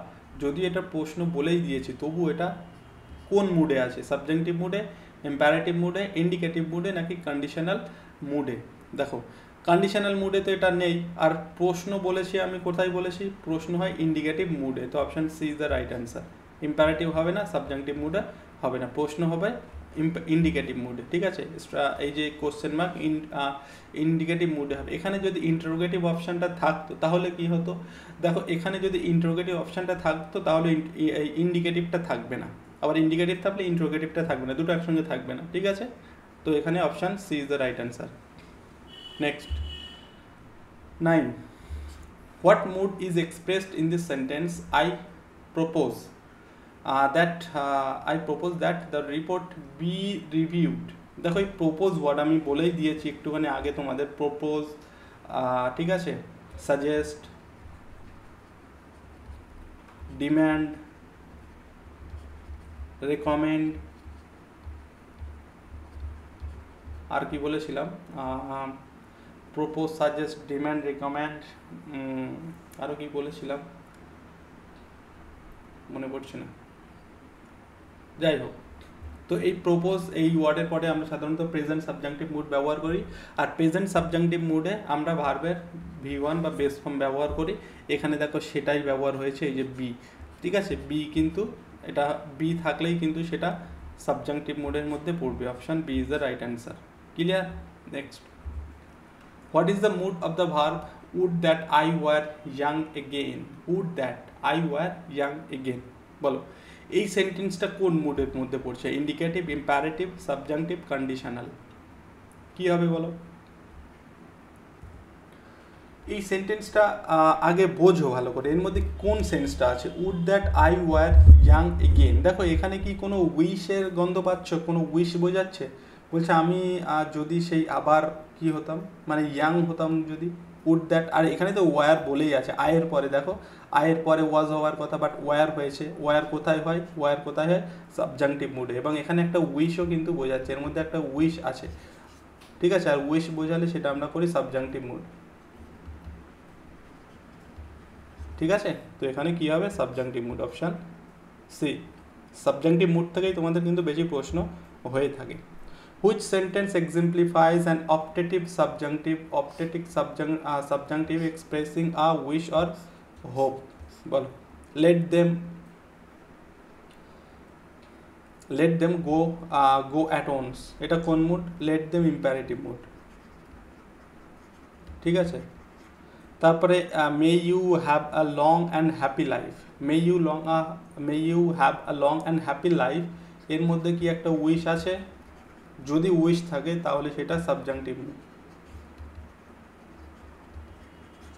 যদি এটা প্রশ্ন বলেই দিয়েছি তবু এটা কোন মুডে আছে, সাবজেক্টিভ মুডে, ইম্পারেটিভ মুডে, ইন্ডিকেটিভ মুডে নাকি কন্ডিশনাল মুডে? দেখো কন্ডিশনাল মুডে তো এটা নেই, আর প্রশ্ন বলেছি আমি কোথায় বলেছি, প্রশ্ন হয় ইন্ডিকেটিভ মুডে, তো option C is the right answer. Imperative হবে না, সাবজেক্টিভ মুডে হবে না, প্রশ্ন হবে ইন্ডিকেটিভ মুডে। ঠিক আছে, এই যে কোশ্চেন মার্ক ইন্ডিকেটিভ মুডে হবে। এখানে যদি ইন্টারোগেটিভ অপশানটা থাকতো তাহলে কি হতো, দেখো এখানে যদি ইন্টারোগেটিভ অপশানটা থাকতো তাহলে ইন্ডিকেটিভটা থাকবে না, আবার ইন্ডিকেটিভ থাকলে ইন্টারোগেটিভটা থাকবে না, দুটো একসঙ্গে থাকবে না। ঠিক আছে, তো এখানে option C is the right answer. Next 9, what mood is expressed in this sentence I propose I propose that the report be reviewed? দেখো এই প্রপোজ ওয়ার্ড আমি বলেই দিয়েছি একটুখানি আগে তোমাদের, প্রপোজ, ঠিক আছে, সাজেস্ট, ডিম্যান্ড, রেকমেন্ড, আর কি বলেছিলাম, প্রপোজ, সাজেস্ট, ডিম্যান্ড, রেকমেন্ড, আরও কি বলেছিলাম মনে পড়ছে না, যাই হোক। তো এই প্রপোজ এই ওয়ার্ডের পরে আমরা সাধারণত প্রেজেন্ট সাবজাংটিভ মুড ব্যবহার করি, আর প্রেজেন্ট সাবজাংটিভ মুডে আমরা ভার্বের V1 বা বেস ফর্ম ব্যবহার করি। এখানে দেখো সেটাই ব্যবহার হয়েছে, এই যে বি, ঠিক আছে, বি, কিন্তু এটা বি থাকলেই কিন্তু সেটা সাবজাংটিভ মুডের মধ্যে পড়বে। Option B is the right answer. Clear? Next, what is the mood of the verb would that I were young again? Would that I were young again, বলো এই সেন্টেন্সটা কোন মুডের মধ্যে পড়ছে? ইন্ডিকেটিভ, ইম্পারেটিভ, সাবজাংটিভ, কন্ডিশনাল, কি হবে বলো? এই সেন্টেন্সটা আগে বোঝো ভালো করে, এর মধ্যে কোন সেন্সটা আছে? Would that I were young again, দেখো এখানে কি কোনো উইশের গন্ধ পাচ্ছ? কোনো উইশ বোঝাচ্ছে? বলছে আমি যদি সেই আবার কি হতাম, মানে ইয়াং হতাম যদি। উড দ্যাট, আর এখানে তো ওয়ার বলেই আছে, আয়ের পরে দেখো, আয়ের পরে ওয়াজ হওয়ার কথা, বাট ওয়ার হয়েছে। ওয়ার কোথায় হয়? ওয়ার কোথায় হয়? সাবজাংটিভ মুডে, এবং এখানে একটা উইশও কিন্তু বোঝাচ্ছে, এর মধ্যে একটা উইশ আছে, ঠিক আছে, আর উইশ বোঝালে সেটা আমরা করি সাবজাংটিভ মুড, ঠিক আছে। তো এখানে কি হবে? Subjunctive mood, option C. Subjunctive mood থেকেই তোমাদের কিন্তু বেশি প্রশ্ন হয়ে থাকে। Which sentence exemplifies an optative subjunctive expressing a wish or hope? বলো, let them go at once, এটা কোন mood? let them imperative mood, ঠিক আছে। তারপরে may you have a long and happy life, may you have a long and happy life, এর মধ্যে কি একটা উইশ আছে? যদি উইশ থাকে তাহলে সেটা সাবজাংটিভ মুড,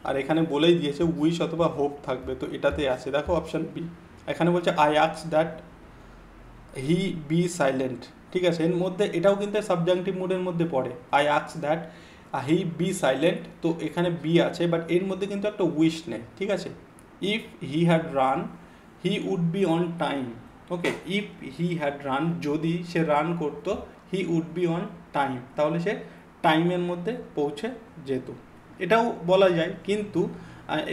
আর এখানে বলেই দিয়েছে উইশ অথবা হোপ থাকবে, তো এটাতে আছে, দেখো অপশন বি। এখানে বলছে I ask that he be silent, ঠিক আছে, এর মধ্যে এটাও কিন্তু সাবজাংটিভ মুডের মধ্যে পড়ে, I ask that he be silent, তো এখানে বি আছে, বাট এর মধ্যে কিন্তু একটা উইশ নেই, ঠিক আছে। If he had run he would be on time, okay, if he had run, যদি সে রান করতো, he would be on time, তাহলে সে টাইমের মধ্যে পৌঁছে যেত, এটাও বলা যায়। কিন্তু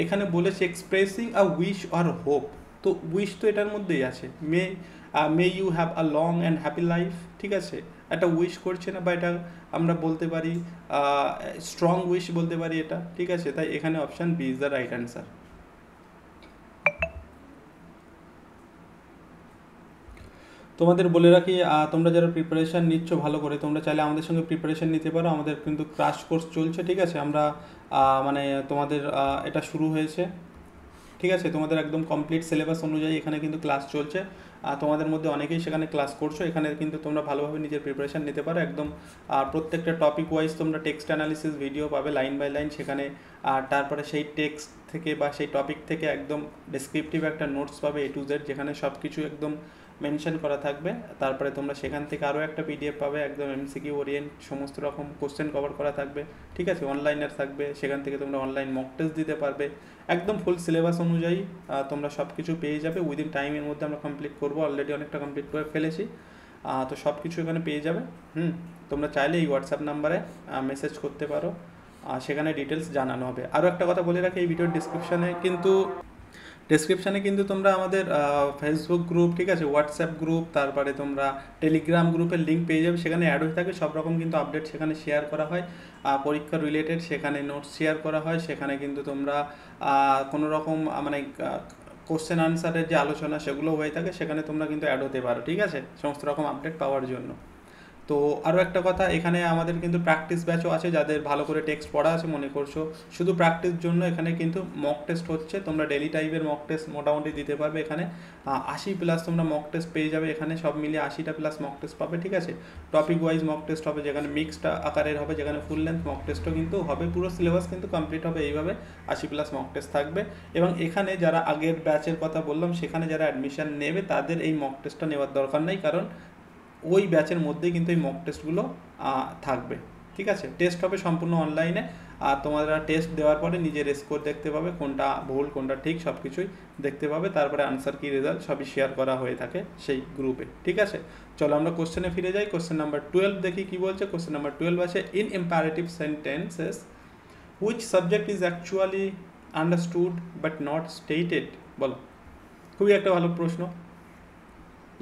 এখানে বলেছে expressing a wish or hope, তো উইশ তো এটার মধ্যেই আছে, may you have a long and happy life, ঠিক আছে, একটা উইশ করছে না, বা এটা আমরা বলতে পারি স্ট্রং উইশ বলতে পারি এটা, ঠিক আছে, তাই এখানে option B is the right answer. তোমাদের বলে রাখি, তোমরা যারা প্রিপারেশান নিচ্ছ ভালো করে, তোমরা চাইলে আমাদের সঙ্গে প্রিপারেশান নিতে পারো। আমাদের কিন্তু ক্রাশ কোর্স চলছে, ঠিক আছে, আমরা মানে তোমাদের এটা শুরু হয়েছে, ঠিক আছে, তোমাদের একদম কমপ্লিট সিলেবাস অনুযায়ী এখানে কিন্তু ক্লাস চলছে। তোমাদের মধ্যে অনেকেই সেখানে ক্লাস করছো, এখানে কিন্তু তোমরা ভালোভাবে নিজের প্রিপারেশান নিতে পারো একদম। প্রত্যেকটা টপিক ওয়াইজ তোমরা টেক্সট অ্যানালিসিস ভিডিও পাবে লাইন বাই লাইন সেখানে, আর তারপরে সেই টেক্সট থেকে বা সেই টপিক থেকে একদম ডেসক্রিপটিভ একটা নোটস পাবে A to Z, যেখানে সব কিছু একদম মেনশন করা থাকবে। তারপরে তোমরা সেখান থেকে আরও একটা PDF পাবে একদম MCQ ওরিয়েন্ট, সমস্ত রকম কোশ্চেন কভার করা থাকবে, ঠিক আছে, অনলাইনের থাকবে, সেখান থেকে তোমরা অনলাইন মক টেস্ট দিতে পারবে। একদম ফুল সিলেবাস অনুযায়ী তোমরা সব কিছু পেয়ে যাবে, উইদিন টাইমের মধ্যে আমরা কমপ্লিট করবো, অলরেডি অনেকটা কমপ্লিট করে ফেলেছি। তো সব কিছু এখানে পেয়ে যাবে। তোমরা চাইলে এই হোয়াটসঅ্যাপ নাম্বারে মেসেজ করতে পারো, সেখানে ডিটেলস জানানো হবে। আরও একটা কথা বলে রাখি, এই ভিডিওর ডেসক্রিপশানে কিন্তু তোমরা আমাদের ফেসবুক গ্রুপ, ঠিক আছে, হোয়াটসঅ্যাপ গ্রুপ, তারপরে তোমরা টেলিগ্রাম গ্রুপের লিঙ্ক পেয়ে যাবে, সেখানে অ্যাড হয়ে থাকে, সব রকম কিন্তু আপডেট সেখানে শেয়ার করা হয়, পরীক্ষা রিলেটেড সেখানে নোটস শেয়ার করা হয়, সেখানে কিন্তু তোমরা কোনো রকম মানে কোশ্চেন আনসারের যে আলোচনা সেগুলো হয়ে থাকে, সেখানে তোমরা কিন্তু অ্যাড হতে পারো, ঠিক আছে, সমস্ত রকম আপডেট পাওয়ার জন্য। তো আরও একটা কথা, এখানে আমাদের কিন্তু প্র্যাকটিস ব্যাচও আছে, যাদের ভালো করে টেক্সট পড়া আছে মনে করছো শুধু প্র্যাকটিস জন্য, এখানে কিন্তু মক টেস্ট হচ্ছে, তোমরা ডেলি টাইপের মক টেস্ট মোটামুটি দিতে পারবে। এখানে 80+ তোমরা মক টেস্ট পেয়ে যাবে, এখানে সব মিলিয়ে 80টা+ মক টেস্ট পাবে, ঠিক আছে। টপিক ওয়াইজ মক টেস্ট হবে, যেখানে মিক্সড আকারের হবে, যেখানে ফুল লেন্থ মক টেস্টও কিন্তু হবে, পুরো সিলেবাস কিন্তু কমপ্লিট হবে এইভাবে, 80+ মক টেস্ট থাকবে। এবং এখানে যারা আগের ব্যাচের কথা বললাম, সেখানে যারা অ্যাডমিশন নেবে তাদের এই মক টেস্টটা নেওয়ার দরকার নেই, কারণ ওই ব্যাচের মধ্যেই কিন্তু এই মক টেস্টগুলো থাকবে, ঠিক আছে। টেস্ট হবে সম্পূর্ণ অনলাইনে, আর তোমরা টেস্ট দেওয়ার পরে নিজের স্কোর দেখতে পাবে, কোনটা ভুল কোনটা ঠিক সব কিছুই দেখতে পাবে, তারপরে আনসার কি রেজাল্ট সবই শেয়ার করা হয়ে থাকে সেই গ্রুপে, ঠিক আছে। চলো আমরা কোশ্চেনে ফিরে যাই। কোশ্চেন নাম্বার 12 দেখি কি বলছে। কোশ্চেন নাম্বার 12 আছে, in imperative sentences which subject is actually understood but not stated. বলো, খুবই একটা ভালো প্রশ্ন,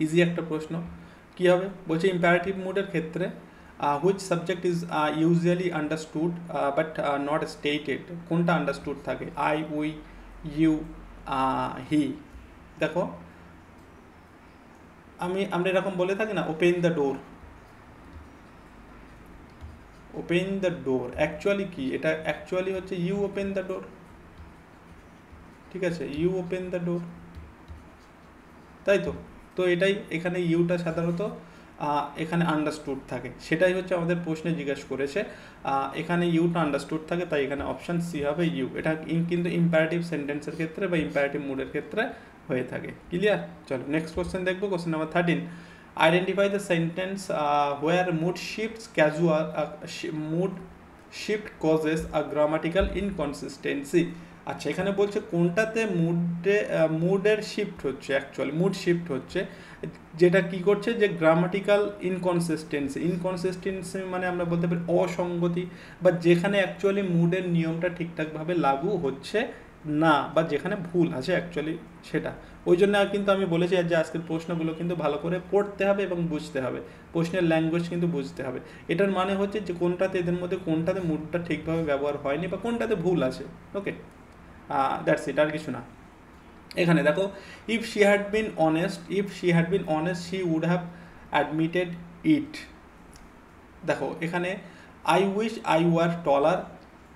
ইজি একটা প্রশ্ন। কী হবে বলছে, ইম্পারেটিভ মুডের ক্ষেত্রে which subject is usually understood but not stated, কোনটা আন্ডারস্টুড থাকে, আই, উই, ইউ, হি। দেখো আমরা এরকম বলে থাকি না, open the door, open the door actually কি, এটা অ্যাকচুয়ালি হচ্ছে ইউ ওপেন দ্য ডোর, ঠিক আছে, ইউ ওপেন দ্য ডোর, তাই তো। তো এটাই এখানে ইউটা সাধারণত এখানে আন্ডারস্টুড থাকে, সেটাই হচ্ছে আমাদের প্রশ্নে জিজ্ঞেস করেছে, এখানে ইউটা আন্ডারস্টুড থাকে, তাই এখানে অপশান সি হবে ইউ। এটা কিন্তু ইম্পারেটিভ সেন্টেন্সের ক্ষেত্রে বা ইম্পারেটিভ মুডের ক্ষেত্রে হয়ে থাকে। ক্লিয়ার? চলো নেক্সট কোশ্চেন দেখবো। Question number 13, identify the sentence where mood shift causes a grammatical inconsistency. আচ্ছা, এখানে বলছে কোনটাতে মুডের শিফট হচ্ছে, অ্যাকচুয়ালি মুড শিফট হচ্ছে, যেটা কি করছে, যে গ্রামাটিক্যাল ইনকনসিস্টেন্সি মানে আমরা বলতে পারি অসঙ্গতি, বা যেখানে অ্যাকচুয়ালি মুডের নিয়মটা ঠিকঠাকভাবে লাগু হচ্ছে না, বা যেখানে ভুল আছে অ্যাকচুয়ালি সেটা। ওই জন্য কিন্তু আমি বলেছি যে আজকের প্রশ্নগুলো কিন্তু ভালো করে পড়তে হবে এবং বুঝতে হবে, প্রশ্নের ল্যাঙ্গুয়েজ কিন্তু বুঝতে হবে। এটার মানে হচ্ছে যে কোনটাতে এদের মধ্যে কোনটাতে মুডটা ঠিকভাবে ব্যবহার হয়নি বা কোনটাতে ভুল আছে। ওকে, দ্যাটস ইট, আর কিছু না। এখানে দেখো, if she had been honest she would have admitted it. দেখো এখানে I wish I were taller,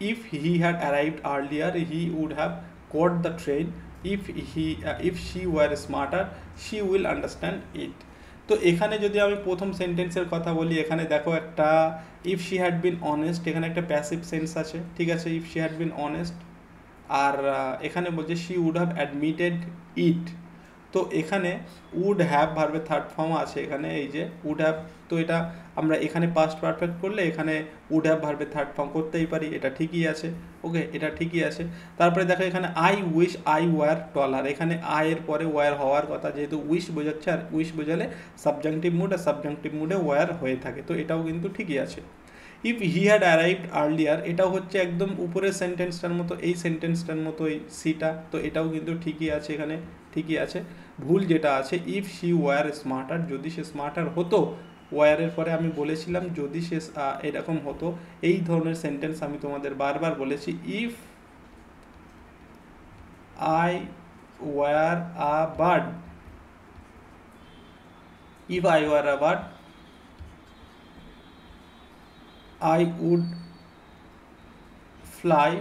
if he had arrived earlier he would have caught the train, if she were smarter she will understand it। তো এখানে যদি আমি প্রথম সেন্টেন্সের কথা বলি, এখানে দেখো একটা if she had been honest, এখানে একটা প্যাসিভ সেন্স আছে, ঠিক আছে, if she had been honest. আর এখানে বলছে she would have admitted it. তো এখানে উড হ্যাভ ভার্বের থার্ড ফর্ম আছে, এখানে এই যে উড হ্যাভ, তো এটা আমরা এখানে পাস্ট পারফেক্ট করলে এখানে উড হ্যাভ ভার্বের থার্ড ফর্ম করতেই পারি, এটা ঠিকই আছে। ওকে, এটা ঠিকই আছে। তারপরে দেখো এখানে আই উইশ আই ওয়ার টলার, এখানে আয়ের পরে ওয়ার হওয়ার কথা, যেহেতু উইশ বোঝাচ্ছে, আর উইশ বোঝালে সাবজাংটিভ মুড, আর সাবজাংটিভ মুডে ওয়ার হয়ে থাকে, তো এটাও কিন্তু ঠিকই আছে। If he had arrived earlier, এটাও হচ্ছে একদম উপরের সেন্টেন্সটার মতো, এই সেন্টেন্সটার মতো এই সিটা, তো এটাও কিন্তু ঠিকই আছে, এখানে ঠিকই আছে। ভুল যেটা আছে, ইফ শি ওয়ার স্মার্টার, যদি সে স্মার্টার হতো, ওয়ারের পরে আমি বলেছিলাম যদি সে এরকম হতো, এই ধরনের সেন্টেন্স আমি তোমাদের বারবার বলেছি। If I were a bird, if I were a bird I would fly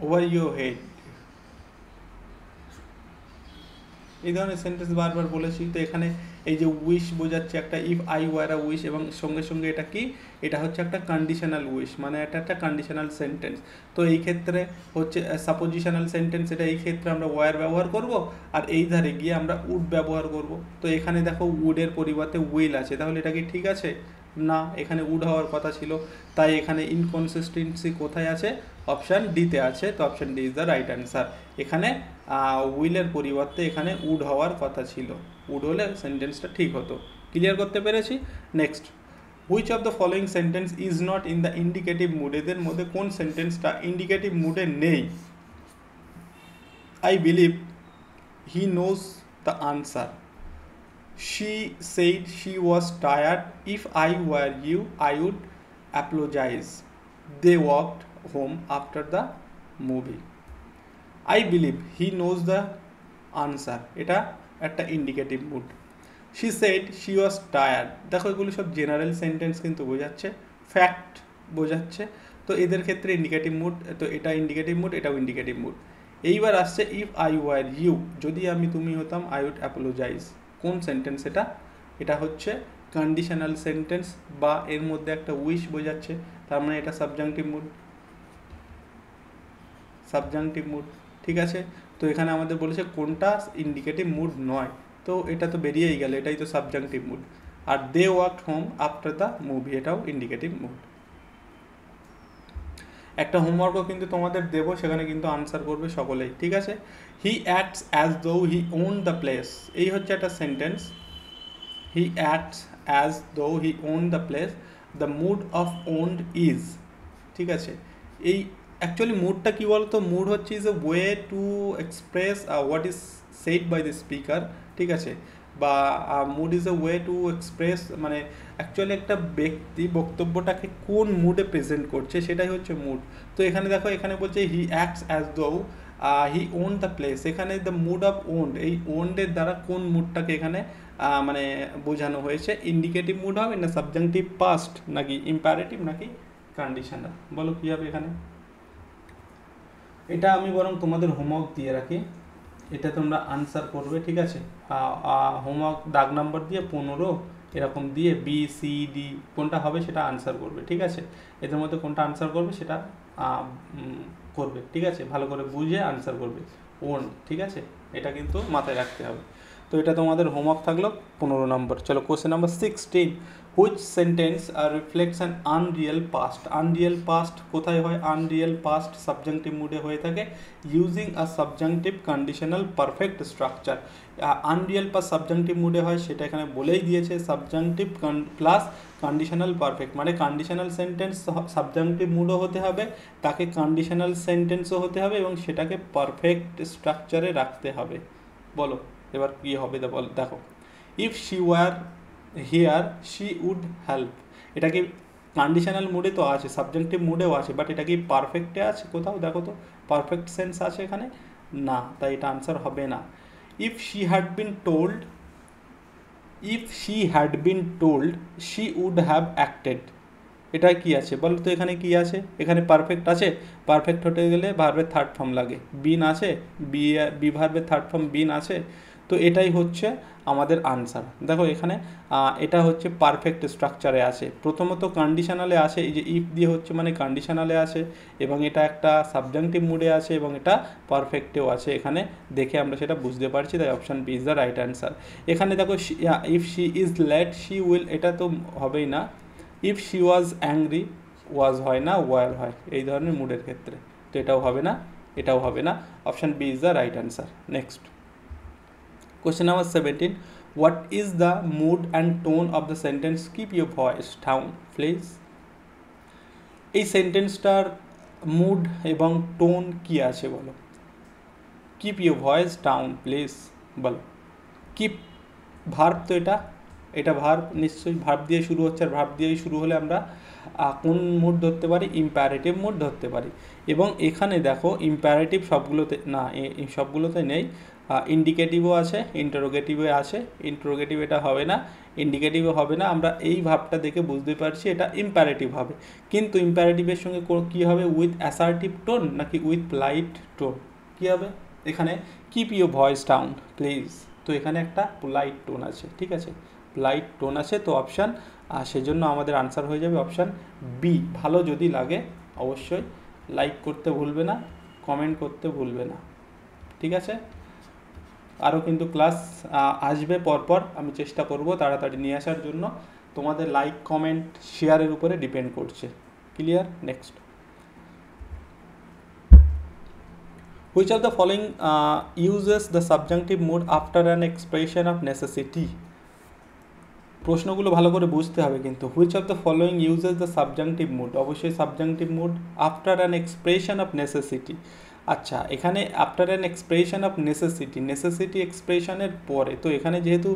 over your head, এই ধরনের সেন্টেন্স বারবার বলেছি। তো এখানে এই যে উইশ বোঝাচ্ছে একটা, if I were a wish, এবং সঙ্গে সঙ্গে এটা কি, এটা হচ্ছে একটা কন্ডিশনাল উইশ, মানে এটা একটা কন্ডিশনাল সেন্টেন্স। তো এই ক্ষেত্রে হচ্ছে সাপোজিশনাল সেন্টেন্স, এটা এই ক্ষেত্রে আমরা ওয়ার ব্যবহার করব, আর এই ধারে গিয়ে আমরা উড ব্যবহার করব। তো এখানে দেখো উডের পরিবর্তে উইল আছে, তাহলে এটা কি ঠিক আছে? না, এখানে উড হওয়ার কথা ছিল, তাই এখানে ইনকনসিস্টেন্সি কোথায় আছে? অপশান ডিতে আছে। তো option D is the right answer. এখানে উইলের পরিবর্তে এখানে উড হওয়ার কথা ছিল, উড হলে সেন্টেন্সটা ঠিক হতো। ক্লিয়ার করতে পেরেছি? Next, which of the following sentence is not in the indicative mood, এদের মধ্যে কোন সেন্টেন্সটা ইন্ডিকেটিভ মুডে নেই? I believe he knows the answer, she said she was tired, if I were you I would apologize, they walked home after the movie. I believe he knows the answer, এটা একটা indicative mood. she said she was tired, দেখো এগুলো সব জেনারেল সেন্টেন্স কিন্তু বোঝাচ্ছে, ফ্যাক্ট বোঝাচ্ছে, তো এদের ক্ষেত্রে ইন্ডিকেটিভ মুড, তো এটা ইন্ডিকেটিভ মুড, এটাও ইন্ডিকেটিভ মুড। এইবার আসছে ইফ আই ওয়ার ইউ, যদি আমি তুমি হতাম, আই উড অ্যাপোলোজাইজ, কোন সেন্টেন্স এটা? এটা হচ্ছে কন্ডিশনাল সেন্টেন্স, বা এর মধ্যে একটা উইশ বোঝাচ্ছে, তার মানে এটা সাবজাংটিভ মুড, সাবজাংটিভ মুড, ঠিক আছে। তো এখানে আমাদের বলেছে কোনটা ইন্ডিকেটিভ মুড নয়, তো এটা তো বেরিয়েই গেল, এটাই তো সাবজাংটিভ মুড। আর they walked home after the movie, এটাও ইন্ডিকেটিভ মুড। একটা হোমওয়ার্কও কিন্তু তোমাদের দেবো, সেখানে কিন্তু আনসার করবে সকলেই, ঠিক আছে। হি acts as though he own the place, এই হচ্ছে একটা sentence. He acts as though he own the place, the mood of owned is, ঠিক আছে। এই অ্যাকচুয়ালি মুডটা কী বলতো, মুড হচ্ছে is a way to express what is said by the speaker, ঠিক আছে, বা mood is a way to express, মানে অ্যাকচুয়ালি একটা ব্যক্তি বক্তব্যটাকে কোন মুডে প্রেজেন্ট করছে সেটাই হচ্ছে মুড। তো এখানে দেখো, এখানে বলছে হি acts as though he own the place, এখানে দ্য মুড অফ ওন্ড, এই ওন্ডের দ্বারা কোন মুডটাকে এখানে মানে বোঝানো হয়েছে, ইন্ডিকেটিভ মুড হবে না সাবজাংটিভ পাস্ট, নাকি ইম্পারেটিভ, নাকি কন্ডিশনাল, বলো কী হবে এখানে? এটা আমি বরং তোমাদের হোমওয়ার্ক দিয়ে রাখি, এটা তোমরা আনসার করবে, ঠিক আছে। হোমওয়ার্ক দাগ নাম্বার দিয়ে 15 এরকম দিয়ে বি সি ডি কোনটা হবে সেটা আনসার করবে, ঠিক আছে। এদের মধ্যে কোনটা আনসার করবে সেটা করবে, ঠিক আছে, ভালো করে বুঝে আনসার করবে, ওন, ঠিক আছে, এটা কিন্তু মাথায় রাখতে হবে। তো এটা তোমাদের হোমওয়ার্ক থাকলো 15 নম্বর। চলো question number 16, which sentence reflects an Unreal past, Unreal past কোথায় হয়? আনরিয়েল পাস্ট সাবজাংটিভ মুডে হয়ে থাকে, using a subjunctive conditional perfect structure. Unreal past subjunctive মুডে হয়, সেটা এখানে বলেই দিয়েছে, সাবজাংটিভ প্লাস কন্ডিশনাল পারফেক্ট, মানে কন্ডিশনাল সেন্টেন্স সাবজাংটিভ মুডও হতে হবে, তাকে কন্ডিশনাল সেন্টেন্সও হতে হবে, এবং সেটাকে পারফেক্ট স্ট্রাকচারে রাখতে হবে। বলো এবার কী হবে দেখো, if she were here she would help, এটা কি কন্ডিশনাল মুডে তো আছে, সাবজেক্টিভ মুডেও আছে, বাট এটা কি পারফেক্টে আছে কোথাও? দেখো তো পারফেক্ট সেন্স আছে এখানে না, তাই এটা আনসার হবে না। If she had been told, if she had been told she would have acted, এটা কি আছে বলো তো? এখানে কি আছে? এখানে পারফেক্ট আছে, পারফেক্ট হতে গেলে ভার্বের থার্ড ফর্ম লাগে, বিন আছে, বি ভার্বের থার্ড ফর্ম বিন আছে, তো এটাই হচ্ছে আমাদের আনসার। দেখো এখানে এটা হচ্ছে পারফেক্ট স্ট্রাকচারে আছে, প্রথমত কন্ডিশনালে আছে, এই যে ইফ দিয়ে হচ্ছে মানে কন্ডিশনালে আছে, এবং এটা একটা সাবজাংটিভ মুডে আছে, এবং এটা পারফেক্টেও আছে, এখানে দেখে আমরা সেটা বুঝতে পারছি, তাই option B is the right answer. এখানে দেখো if she is late she will, এটা তো হবেই না। If she was angry, was হয় না, ওয়ার হয়, এই ধরনের মুডের ক্ষেত্রে, তো এটাও হবে না, এটাও হবে না, option B is the right answer. Next question number 17, what is the mood and tone of the sentence, keep your voice down please. এই সেন্টেন্সটার মুড এবং টোন কি আছে বলো। Keep your voice down please বলো। কিপ ভার্ব তো এটা ভার্ব, নিশ্চয়ই ভার্ব দিয়ে শুরু হচ্ছে, আর ভার্ব দিয়েই শুরু হলে আমরা কোন মুড ধরতে পারি, ইম্পারেটিভ মুড ধরতে পারি। এবং এখানে দেখো ইম্পারেটিভ সবগুলোতে না, সবগুলোতে নেই, ইন্ডিকেটিভও আছে, ইন্টারোগেটিভে আছে। ইন্টারোগেটিভ এটা হবে না, ইন্ডিকেটিভও হবে না, আমরা এই ভাবটা দেখে বুঝতে পারছি এটা ইম্পারেটিভ হবে। কিন্তু ইম্পারেটিভের সঙ্গে কী হবে, উইথ অ্যাসার্টিভ টোন নাকি উইথ পোলাইট টোন, কী হবে এখানে, keep your voice down please. তো এখানে একটা পোলাইট টোন আছে, ঠিক আছে, পোলাইট টোন আছে, তো অপশান, সেজন্য আমাদের আনসার হয়ে যাবে অপশান বি। ভালো যদি লাগে অবশ্যই লাইক করতে ভুলবে না, কমেন্ট করতে ভুলবে না, ঠিক আছে। আরও কিন্তু ক্লাস আসবে পরপর, আমি চেষ্টা করব তাড়াতাড়ি নিয়ে আসার জন্য, তোমাদের লাইক কমেন্ট শেয়ারের উপরে ডিপেন্ড করছে। Clear? Next, which of the following uses the subjunctive mood after an expression of necessity? প্রশ্নগুলো ভালো করে বুঝতে হবে কিন্তু। which of the following uses the subjunctive mood, অবশ্যই subjunctive mood after an expression of necessity। আচ্ছা, এখানে after an expression of necessity এক্সপ্রেশনের পরে, তো এখানে যেহেতু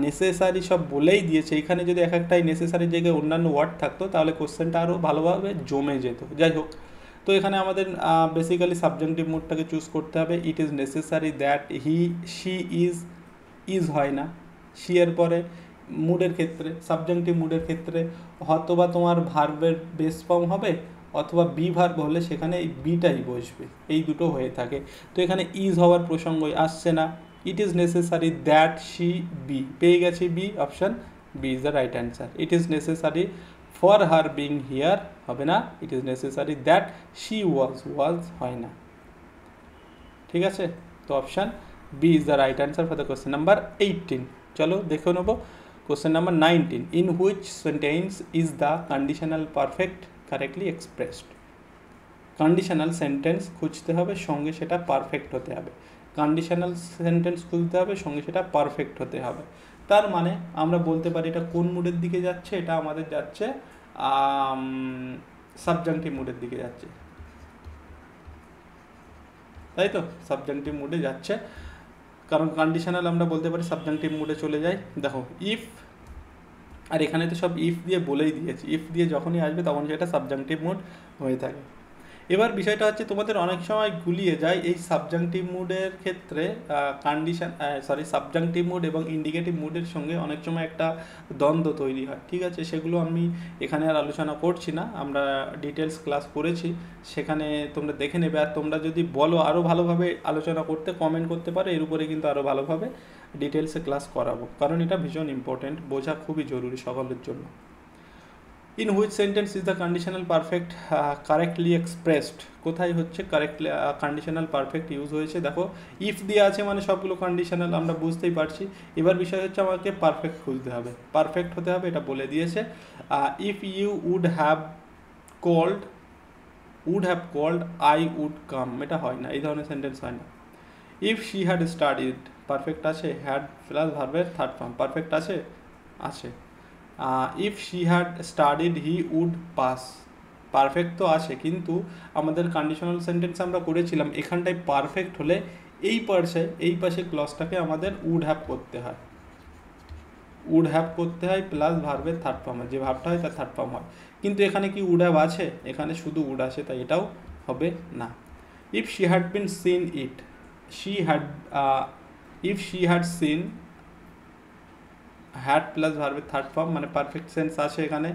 নেসেসারি সব বলেই দিয়েছে, এখানে যদি এক একটাই নেসেসারির জায়গায় অন্যান্য ওয়ার্ড থাকতো তাহলে কোশ্চেনটা আরও ভালোভাবে জমে যেত। যাই হোক, তো এখানে আমাদের বেসিক্যালি সাবজেক্টিভ মুডটাকে চুজ করতে হবে। ইট is necessary that she is হয় না, শি এর পরে মুডের ক্ষেত্রে, সাবজেক্টিভ মুডের ক্ষেত্রে হয়তোবা তোমার ভার্বের বেস ফর্ম হবে, অথবা বি ভার্ব হলে সেখানে এই বিটাই বসবে, এই দুটো হয়ে থাকে। তো এখানে ইজ হওয়ার প্রসঙ্গই আসছে না। It is necessary that she be, পেয়ে গেছি B, option B is the right answer. It is necessary for her being here হবে না, it is necessary that she was হয় না, ঠিক আছে। তো option B is the right answer for the question number 18। চলো দেখে নেবো question number 19। In which sentence is the conditional perfect correctly expressed. Conditional sentence খুঁজতে হবে, সঙ্গে সেটা পারফেক্ট হতে হবে। কন্ডিশনাল সেন্টেন্স খুঁজতে হবে, সঙ্গে সেটা পারফেক্ট হতে হবে। তার মানে আমরা বলতে পারি এটা কোন মুডের দিকে যাচ্ছে, এটা আমাদের যাচ্ছে সাবজাংটিভ মুডের দিকে যাচ্ছে, তাই তো, সাবজাংটিভ মুডে যাচ্ছে। কারণ কন্ডিশনাল আমরা বলতে পারি সাবজাংটিভ মুডে চলে যায়। দেখো ইফ, আর এখানে তো সব ইফ দিয়ে বলেই দিয়েছি, ইফ দিয়ে যখনই আসবে তখন সেটা সাবজাংটিভ মুড হয়ে থাকে। এবার বিষয়টা হচ্ছে তোমাদের অনেক সময় গুলিয়ে যায় এই সাবজাংটিভ মুডের ক্ষেত্রে সাবজাংটিভ মুড এবং ইন্ডিকেটিভ মুডের সঙ্গে অনেক সময় একটা দ্বন্দ্ব তৈরি হয়, ঠিক আছে। সেগুলো আমি এখানে আর আলোচনা করছি না, আমরা ডিটেলস ক্লাস করেছি, সেখানে তোমরা দেখে নেবে। আর তোমরা যদি বলো আরও ভালোভাবে আলোচনা করতে, কমেন্ট করতে পারো, এর উপরে কিন্তু আরও ভালোভাবে ডিটেলসে ক্লাস করাবো, কারণ এটা ভীষণ ইম্পর্টেন্ট, বোঝা খুবই জরুরি সকলের জন্য। In which sentence is the conditional perfect correctly expressed, কোথায় হচ্ছে কারেক্টলি কন্ডিশনাল পারফেক্ট ইউজ হয়েছে। দেখো ইফ দিয়ে আছে মানে সবগুলো কন্ডিশনাল আমরা বুঝতেই পারছি। এবার বিষয় হচ্ছে আমাকে পারফেক্ট খুঁজতে হবে, পারফেক্ট হতে হবে, এটা বলে দিয়েছে। If you would have called I would come, এটা হয় না, এই ধরনের সেন্টেন্স হয় না। If she had studied, perfect আছে, হ্যাড প্লাস ভার্বের থার্ড ফর্ম, পারফেক্ট আছে, আছে। If she had studied he would pass, perfect তো আছে, কিন্তু আমাদের কন্ডিশনাল সেন্টেন্স আমরা করেছিলাম, এখানটায় পারফেক্ট হলে এই পাশে ক্লজটাকে আমাদের উড হ্যাভ করতে হয়, প্লাস ভার্বের থার্ড ফর্ম হয়, যে ভার্বটা হয় তার থার্ড ফর্ম হয়। কিন্তু এখানে কি উড হ্যাভ আছে, এখানে শুধু উড আছে, তাই এটাও হবে না। If she had been seen it, if she had seen, had plus ভার্বের থার্ড ফর্ম, মানে পারফেক্ট সেন্স আছে এখানে,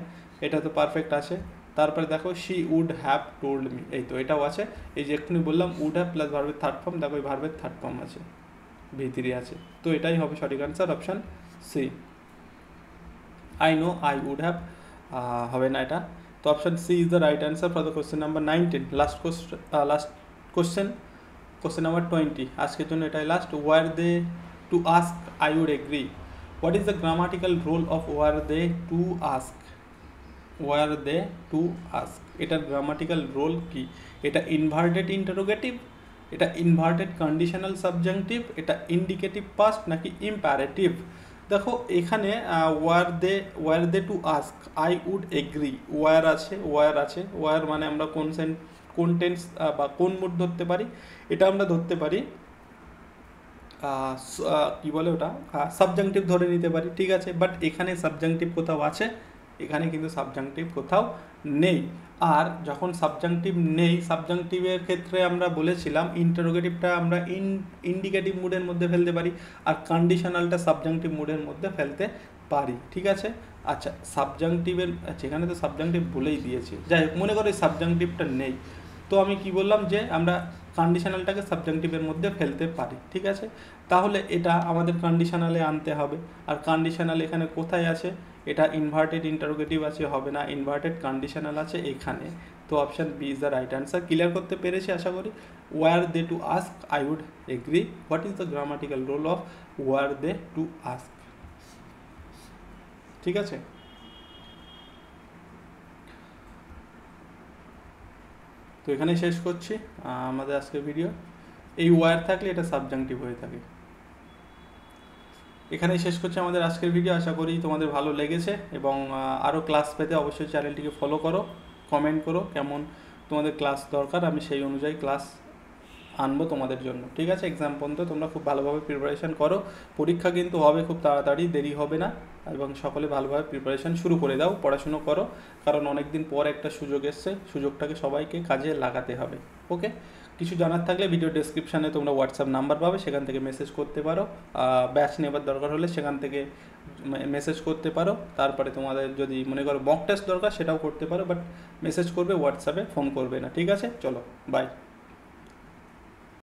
এটা তো পারফেক্ট আছে। তারপরে দেখো she would have told me, এই তো এটাও আছে। এই যে এক্ষুনি বললাম উড হ্যাভ প্লাস ভার্বের থার্ড ফর্ম, দেখো এই ভার্বের থার্ড ফর্ম আছে, ভিতরে আছে, তো এটাই হবে সঠিক answer, option C. I know I would have হবে না এটা, তো option C is the right answer for the question number 19। Last question number 20, আজকের জন্য এটাই last. Were they to ask I would agree, what is the grammatical role of were they to ask, এটার গ্রামাটিক্যাল রোল কি? এটা ইনভার্টেড ইন্টারোগেটিভ, এটা ইনভার্টেড কন্ডিশনাল সাবজাংটিভ, এটা ইন্ডিকেটিভ পাস্ট নাকি ইম্পারেটিভ। দেখো এখানে were they to ask, I would agree, were মানে আমরা কোন টেন্স বা কোন মুড ধরতে পারি, এটা আমরা ধরতে পারি কি বলে ওটা, সাবজাংটিভ ধরে নিতে পারি, ঠিক আছে। বাট এখানে সাবজাংটিভ কোথাও আছে? এখানে কিন্তু সাবজাংটিভ কোথাও নেই। আর যখন সাবজাংটিভ নেই, সাবজাংটিভের ক্ষেত্রে আমরা বলেছিলাম ইন্টারোগেটিভটা আমরা ইন্ডিকেটিভ মুডের মধ্যে ফেলতে পারি, আর কন্ডিশনালটা সাবজাংটিভ মুডের মধ্যে ফেলতে পারি, ঠিক আছে। আচ্ছা সাবজাংটিভের, আচ্ছা এখানে তো সাবজাংটিভ বলেই দিয়েছি, যাই হোক মনে করো এই সাবজাংটিভটা নেই, তো আমি কি বললাম যে আমরা কন্ডিশনালটাকে সাবজাংটিভের মধ্যে ফেলতে পারি, ঠিক আছে। তাহলে এটা আমাদের কন্ডিশনালে আনতে হবে, আর কন্ডিশনাল এখানে কোথায় আছে? এটা ইনভার্টেড ইন্টারোগেটিভ আছে, হবে না, ইনভার্টেড কন্ডিশনাল আছে এখানে। তো option B is the right answer. Clear করতে পেরেছি আশা করি। Were they to ask, I would agree. What is the grammatical role of were they to ask? ঠিক আছে। তো এখানেই শেষ করছি আমাদের আজকের ভিডিও। এই ওয়ার থাকলে এটা সাবজাংটিভ হয়ে থাকে। এখানেই শেষ করছি আমাদের আজকের ভিডিও। আশা করি তোমাদের ভালো লেগেছে, এবং আরও ক্লাস পেতে অবশ্যই চ্যানেলটিকে ফলো করো, কমেন্ট করো কেমন তোমাদের ক্লাস দরকার, আমি সেই অনুযায়ী ক্লাস আনবো তোমাদের জন্য, ঠিক আছে। এক্সাম পর্যন্ত তোমরা খুব ভালোভাবে প্রিপারেশান করো, পরীক্ষা কিন্তু হবে খুব তাড়াতাড়ি, দেরি হবে না, এবং সকলে ভালোভাবে প্রিপারেশান শুরু করে দাও, পড়াশুনো করো, কারণ অনেক দিন পর একটা সুযোগ এসছে, সুযোগটাকে সবাইকে কাজে লাগাতে হবে। ওকে, কিছু জানার থাকলে ভিডিও ডেসক্রিপশানে তোমরা হোয়াটসঅ্যাপ নাম্বার পাবে, সেখান থেকে মেসেজ করতে পারো, ব্যাচ নেবার দরকার হলে সেখান থেকে মেসেজ করতে পারো। তারপরে তোমাদের যদি মনে করো মক টেস্ট দরকার সেটাও করতে পারো, বাট মেসেজ করবে হোয়াটসঅ্যাপে, ফোন করবে না, ঠিক আছে। চলো বাই।